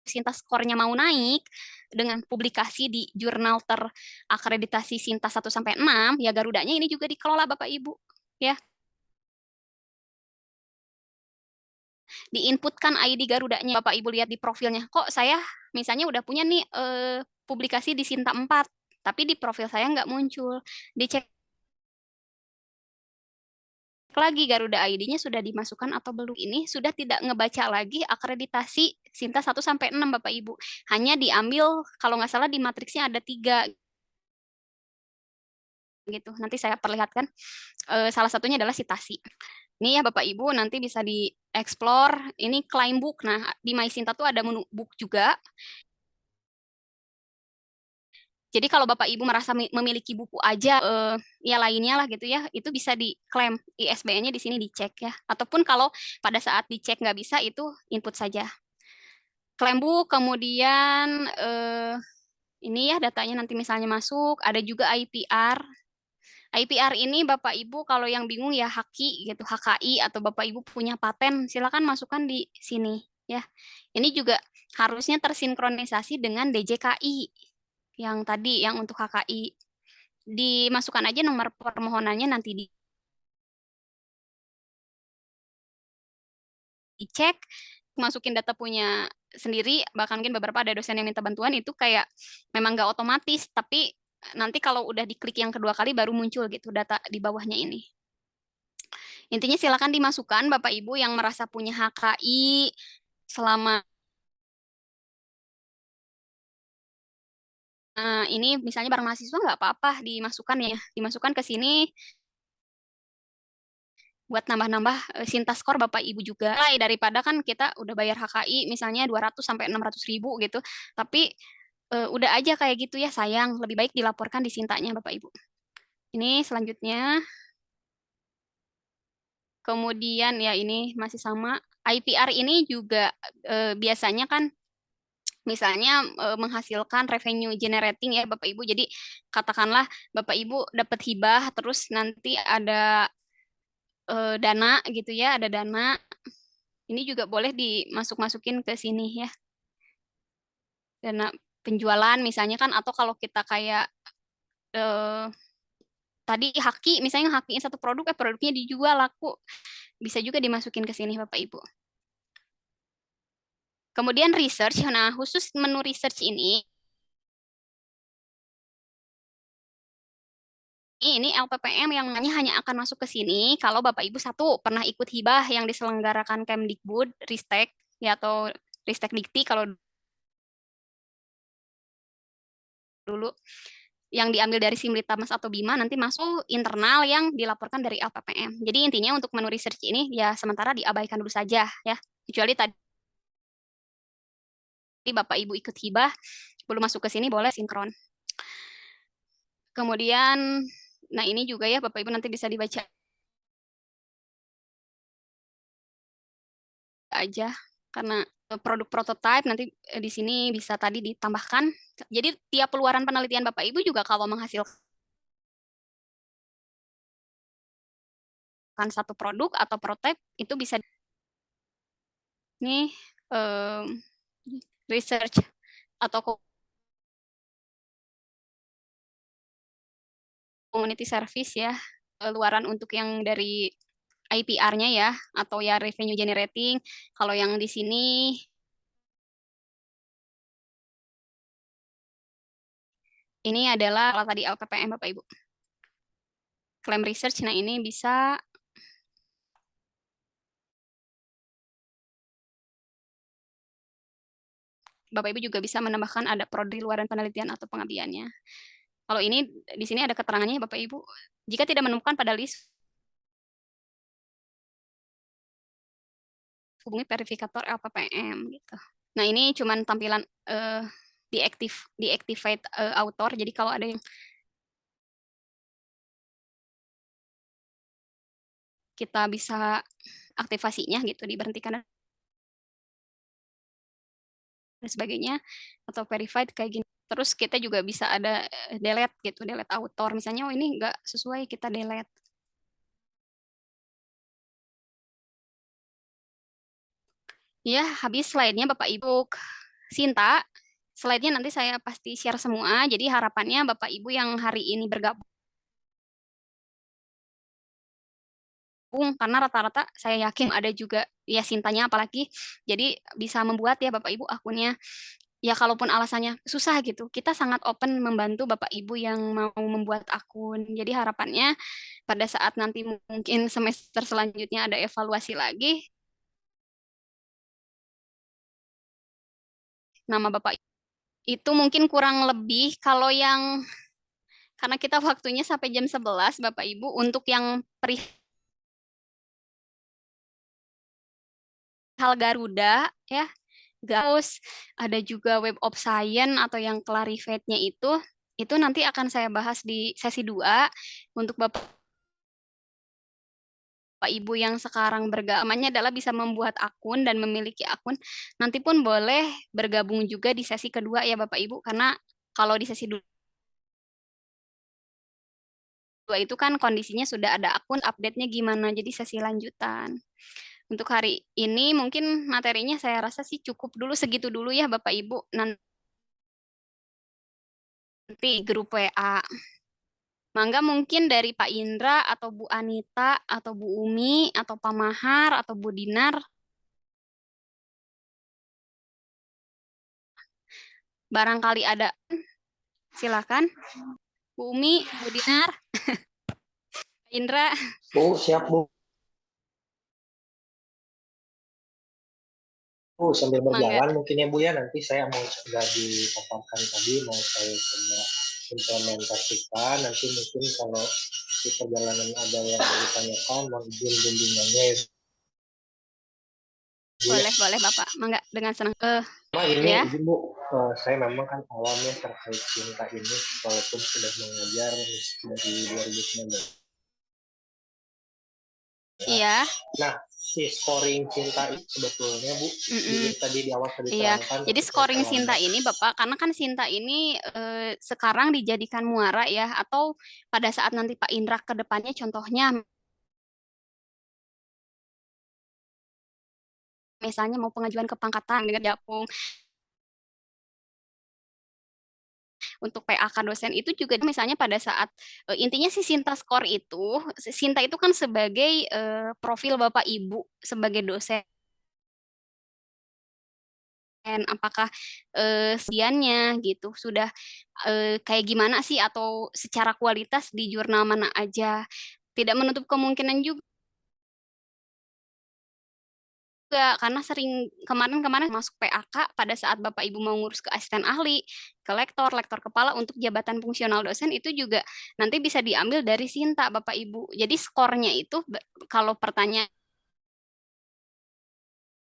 Sinta skornya mau naik dengan publikasi di jurnal terakreditasi Sinta 1 sampai 6, ya Garudanya ini juga dikelola Bapak Ibu, ya. Diinputkan ID Garudanya, Bapak Ibu lihat di profilnya. Kok saya misalnya udah punya nih publikasi di Sinta 4, tapi di profil saya nggak muncul. Dicek lagi Garuda ID-nya sudah dimasukkan atau belum. Ini sudah tidak ngebaca lagi akreditasi Sinta 1 sampai 6 Bapak Ibu. Hanya diambil kalau nggak salah di matriksnya ada 3 gitu. Nanti saya perlihatkan. Salah satunya adalah citasi. Ini ya Bapak Ibu nanti bisa di-explore. Ini claim book. Nah, di My Sinta tuh ada menu book juga. Jadi kalau Bapak Ibu merasa memiliki buku aja, ya lainnya lah gitu ya, itu bisa diklaim ISBN-nya di sini dicek ya. Ataupun kalau pada saat dicek nggak bisa, itu input saja. Klaim buku, kemudian ini ya datanya nanti misalnya masuk, ada juga IPR. IPR ini Bapak Ibu kalau yang bingung ya HAKI gitu, HKI atau Bapak Ibu punya paten, silakan masukkan di sini ya. Ini juga harusnya tersinkronisasi dengan DJKI yang tadi yang untuk HKI. Dimasukkan aja nomor permohonannya nanti dicek, masukin data punya sendiri, bahkan mungkin beberapa ada dosen yang minta bantuan itu kayak memang nggak otomatis, tapi nanti kalau udah diklik yang kedua kali baru muncul gitu data di bawahnya ini. Intinya silakan dimasukkan Bapak Ibu yang merasa punya HKI selama ini misalnya barang mahasiswa nggak apa-apa dimasukkan ya, dimasukkan ke sini buat nambah-nambah Sinta skor Bapak Ibu juga. Daripada kan kita udah bayar HKI misalnya 200 sampai 600 ribu gitu, tapi udah aja kayak gitu ya sayang, lebih baik dilaporkan di Sintanya Bapak Ibu. Ini selanjutnya. Kemudian ya ini masih sama. IPR ini juga biasanya kan misalnya menghasilkan revenue generating ya Bapak Ibu. Jadi katakanlah Bapak Ibu dapat hibah terus nanti ada dana gitu ya, ada dana. Ini juga boleh dimasuk-masukin ke sini ya. Dana penjualan misalnya kan atau kalau kita kayak tadi haki misalnya hakiin satu produk produknya dijual laku bisa juga dimasukin ke sini Bapak Ibu. Kemudian research, nah khusus menu research ini LPPM yang hanya akan masuk ke sini kalau Bapak Ibu satu pernah ikut hibah yang diselenggarakan Kemdikbud, Ristek ya atau Ristek Dikti kalau dulu yang diambil dari Simlitmas atau Bima nanti masuk internal yang dilaporkan dari LPPM. Jadi intinya untuk menu research ini ya sementara diabaikan dulu saja ya. Kecuali tadi Bapak Ibu ikut hibah, belum masuk ke sini boleh sinkron. Kemudian, nah ini juga ya Bapak Ibu nanti bisa dibaca aja karena produk prototype nanti di sini bisa tadi ditambahkan. Jadi tiap keluaran penelitian Bapak Ibu juga kalau menghasilkan satu produk atau prototype itu bisa nih research atau community service ya, luaran untuk yang dari IPR-nya ya, atau ya revenue generating. Kalau yang di sini ini adalah kalau tadi LPPM Bapak Ibu. Claim research, nah ini bisa Bapak Ibu juga bisa menambahkan ada prodi luaran penelitian atau pengabdiannya. Kalau ini di sini ada keterangannya Bapak Ibu. Jika tidak menemukan pada list, hubungi verifikator LPPM gitu. Nah, ini cuman tampilan deactivate author. Jadi kalau ada yang kita bisa aktivasinya gitu, diberhentikan dan sebagainya, atau verified kayak gini. Terus kita juga bisa ada delete gitu, delete author. Misalnya, oh ini nggak sesuai, kita delete. Ya, habis slide-nya Bapak Ibu. Sinta, slide-nya nanti saya pasti share semua. Jadi harapannya Bapak Ibu yang hari ini bergabung, karena rata-rata saya yakin ada juga ya Sintanya apalagi. Jadi bisa membuat ya Bapak Ibu akunnya. Ya kalaupun alasannya susah gitu, kita sangat open membantu Bapak Ibu yang mau membuat akun. Jadi harapannya pada saat nanti mungkin semester selanjutnya ada evaluasi lagi, nama Bapak itu mungkin kurang lebih kalau yang karena kita waktunya sampai jam 11 Bapak Ibu untuk yang perihal Garuda ya. Terus ada juga Web of Science atau yang Clarivate-nya itu nanti akan saya bahas di sesi 2 untuk Bapak Ibu yang sekarang bergamannya adalah bisa membuat akun dan memiliki akun. Nanti pun boleh bergabung juga di sesi kedua ya Bapak Ibu karena kalau di sesi 2 itu kan kondisinya sudah ada akun, update-nya gimana, jadi sesi lanjutan. Untuk hari ini mungkin materinya saya rasa sih cukup dulu, segitu dulu ya Bapak Ibu. Nanti grup WA. Mangga mungkin dari Pak Indra atau Bu Anita atau Bu Umi atau Pak Mahar atau Bu Dinar. Barangkali ada, silakan. Bu Umi, Bu Dinar, Pak Indra. Bu, siap Bu. Bu, sambil berjalan Mangga. mungkin ya Bu ya, nanti saya mau sudah dipaparkan tadi, mau saya coba implementasikan. Nanti mungkin kalau di perjalanan ada yang ditanyakan, mohon izin bimbingannya ya. Boleh Bapak. Mangga, dengan senang. Nah, ini Ya. izin Bu, saya memang kan awamnya terkait cinta ini, walaupun sudah mengajar dari 2019. Iya. Nah, si scoring cinta itu sebetulnya Bu, tadi di awal tadi Iya, terangkan. jadi scoring Sinta ini Bapak, karena kan Sinta ini sekarang dijadikan muara ya, atau pada saat nanti Pak Indra ke depannya contohnya misalnya mau pengajuan kepangkatan dengan Japung untuk PAK dosen itu juga misalnya pada saat intinya si Sinta Score itu, Sinta itu kan sebagai profil Bapak Ibu sebagai dosen. Apakah sediannya gitu sudah kayak gimana sih atau secara kualitas di jurnal mana aja, tidak menutup kemungkinan juga karena sering kemarin masuk PAK pada saat Bapak Ibu mau ngurus ke asisten ahli, ke lektor, lektor kepala untuk jabatan fungsional dosen itu juga nanti bisa diambil dari Sinta Bapak Ibu. Jadi skornya itu kalau pertanyaan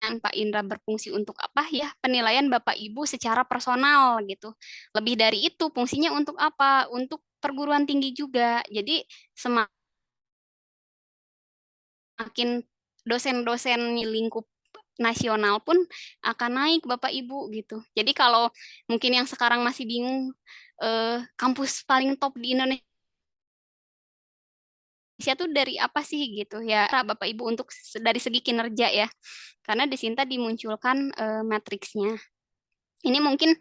Pak Indra berfungsi untuk apa ya? Penilaian Bapak Ibu secara personal gitu. Lebih dari itu fungsinya untuk apa? Untuk perguruan tinggi juga. Jadi semakin dosen-dosen lingkup nasional pun akan naik Bapak Ibu gitu. Jadi kalau mungkin yang sekarang masih bingung kampus paling top di Indonesia tuh dari apa sih gitu ya Bapak Ibu untuk dari segi kinerja ya. Karena di Sinta dimunculkan matriksnya. Ini mungkin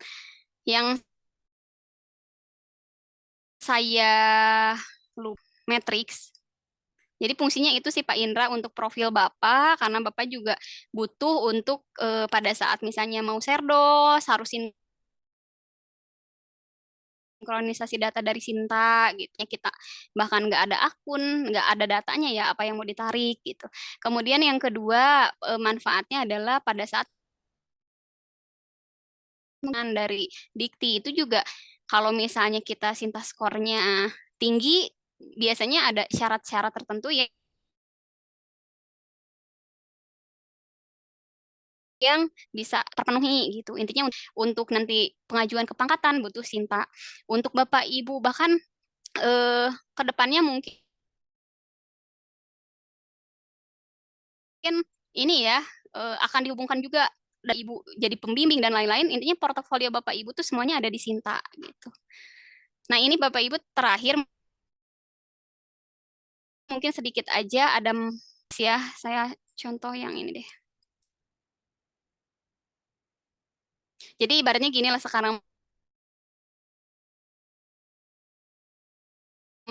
yang saya lupa matriks. Jadi fungsinya itu sih Pak Indra untuk profil Bapak karena Bapak juga butuh untuk pada saat misalnya mau serdos harus sinkronisasi data dari Sinta gitu ya kita bahkan nggak ada akun nggak ada datanya ya apa yang mau ditarik gitu. Kemudian yang kedua manfaatnya adalah pada saat dari dikti itu juga kalau misalnya kita Sinta skornya tinggi biasanya ada syarat-syarat tertentu ya yang bisa terpenuhi gitu. Intinya untuk nanti pengajuan kepangkatan butuh Sinta. Untuk Bapak Ibu bahkan ke depannya mungkin ini ya akan dihubungkan juga dari Ibu jadi pembimbing dan lain-lain. Intinya portofolio Bapak Ibu tuh semuanya ada di Sinta gitu. Nah, ini Bapak Ibu terakhir mungkin sedikit aja ada ya saya contoh yang ini deh. Jadi ibaratnya gini lah sekarang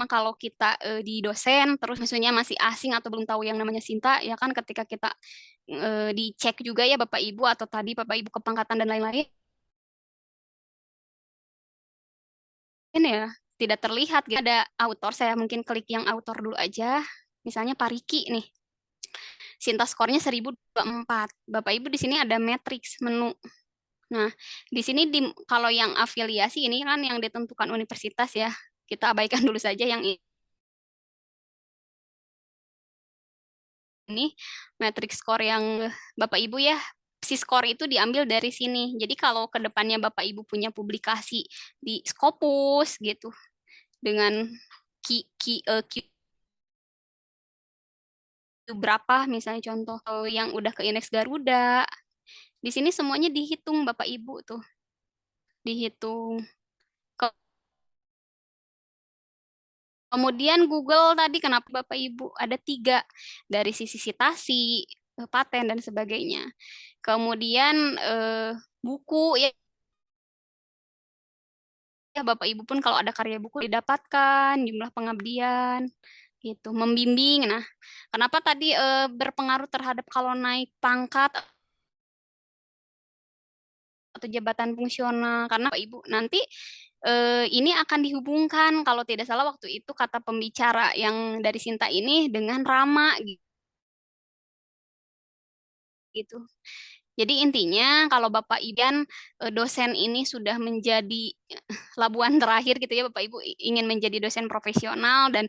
kalau kita di dosen terus misalnya masih asing atau belum tahu yang namanya Sinta ya kan ketika kita dicek juga ya Bapak Ibu atau tadi Bapak Ibu kepangkatan dan lain-lain ya tidak terlihat gitu. Ada autor saya mungkin klik yang autor dulu aja misalnya Pak Riki nih Sinta skornya 1024 Bapak Ibu di sini ada matriks menu. Nah, di sini kalau yang afiliasi ini kan yang ditentukan universitas ya. Kita abaikan dulu saja yang ini matriks skor yang Bapak Ibu ya. Si skor itu diambil dari sini. Jadi kalau ke depannya Bapak Ibu punya publikasi di Scopus gitu dengan Q berapa misalnya contoh yang udah ke indeks Garuda. Di sini semuanya dihitung Bapak Ibu tuh. Dihitung. Kemudian Google tadi kenapa Bapak Ibu ada 3 dari sisi citasi, paten dan sebagainya. Kemudian buku ya Bapak Ibu pun kalau ada karya buku didapatkan, jumlah pengabdian gitu, membimbing. Nah, kenapa tadi berpengaruh terhadap kalau naik pangkat atau jabatan fungsional? Karena Bapak Ibu nanti ini akan dihubungkan kalau tidak salah waktu itu kata pembicara yang dari Sinta ini dengan Rama gitu. Jadi intinya kalau Bapak Ibu dosen ini sudah menjadi labuan terakhir gitu ya Bapak Ibu ingin menjadi dosen profesional dan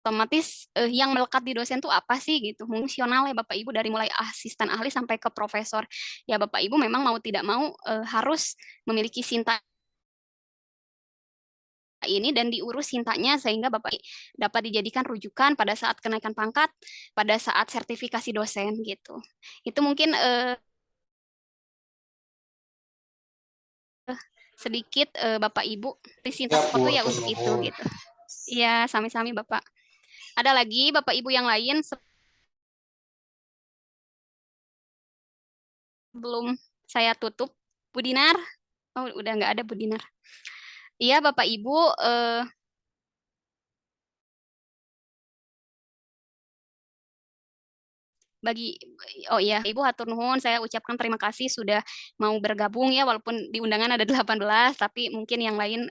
otomatis yang melekat di dosen tuh apa sih gitu fungsional ya Bapak Ibu dari mulai asisten ahli sampai ke profesor ya Bapak Ibu memang mau tidak mau harus memiliki Sinta ini dan diurus Sintanya sehingga Bapak dapat dijadikan rujukan pada saat kenaikan pangkat, pada saat sertifikasi dosen gitu. Itu mungkin sedikit Bapak Ibu di Sinta Ya, Sport Bu, ya atur untuk itu nuhun. gitu. Iya, sami-sami Bapak. Ada lagi Bapak Ibu yang lain sebelum saya tutup? Bu Dinar? Oh, udah nggak ada Bu Dinar. Iya, Bapak Ibu bagi oh iya Ibu hatur nuhun saya ucapkan terima kasih sudah mau bergabung ya walaupun di undangan ada 18 tapi mungkin yang lain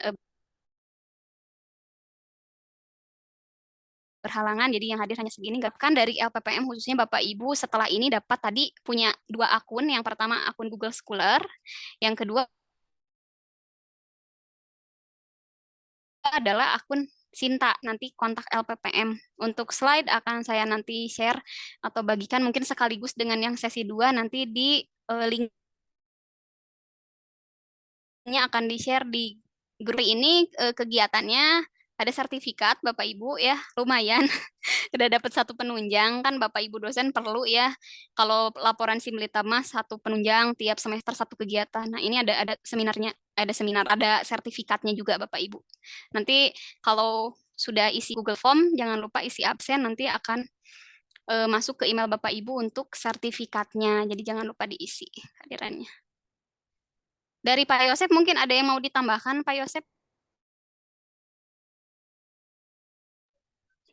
berhalangan jadi yang hadir hanya segini kan dari LPPM khususnya Bapak Ibu setelah ini dapat tadi punya 2 akun yang pertama akun Google Scholar yang kedua adalah akun Sinta, nanti kontak LPPM. Untuk slide akan saya nanti share atau bagikan mungkin sekaligus dengan yang sesi 2 nanti di linknya akan di-share di grup ini. Kegiatannya ada sertifikat Bapak Ibu ya, lumayan. Udah dapat 1 penunjang kan Bapak Ibu dosen perlu ya. Kalau laporan Simlita Mas 1 penunjang tiap semester 1 kegiatan. Nah, ini ada seminarnya, ada sertifikatnya juga Bapak Ibu. Nanti kalau sudah isi Google Form jangan lupa isi absen, nanti akan masuk ke email Bapak Ibu untuk sertifikatnya. Jadi jangan lupa diisi hadirannya. Dari Pak Yosep mungkin ada yang mau ditambahkan Pak Yosep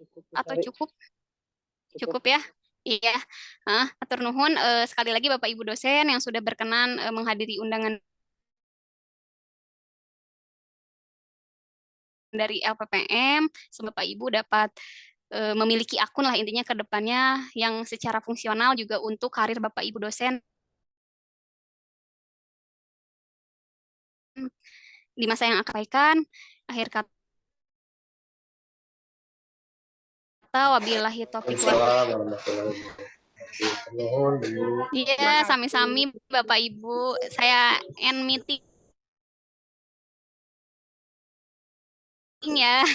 Cukup, atau Utari. cukup? Cukup. Cukup ya? Iya. Atur nuhun sekali lagi Bapak Ibu dosen yang sudah berkenan menghadiri undangan dari LPPM. Semoga Bapak Ibu dapat memiliki akun lah intinya ke depannya yang secara fungsional juga untuk karir Bapak Ibu dosen di masa yang akan datang. Akhir kata, wabillahi taufiq wal Waalaikumsalam warahmatullahi wabarakatuh. Nuhun dulu. Iya, sami-sami Bapak Ibu. Saya end meeting ya.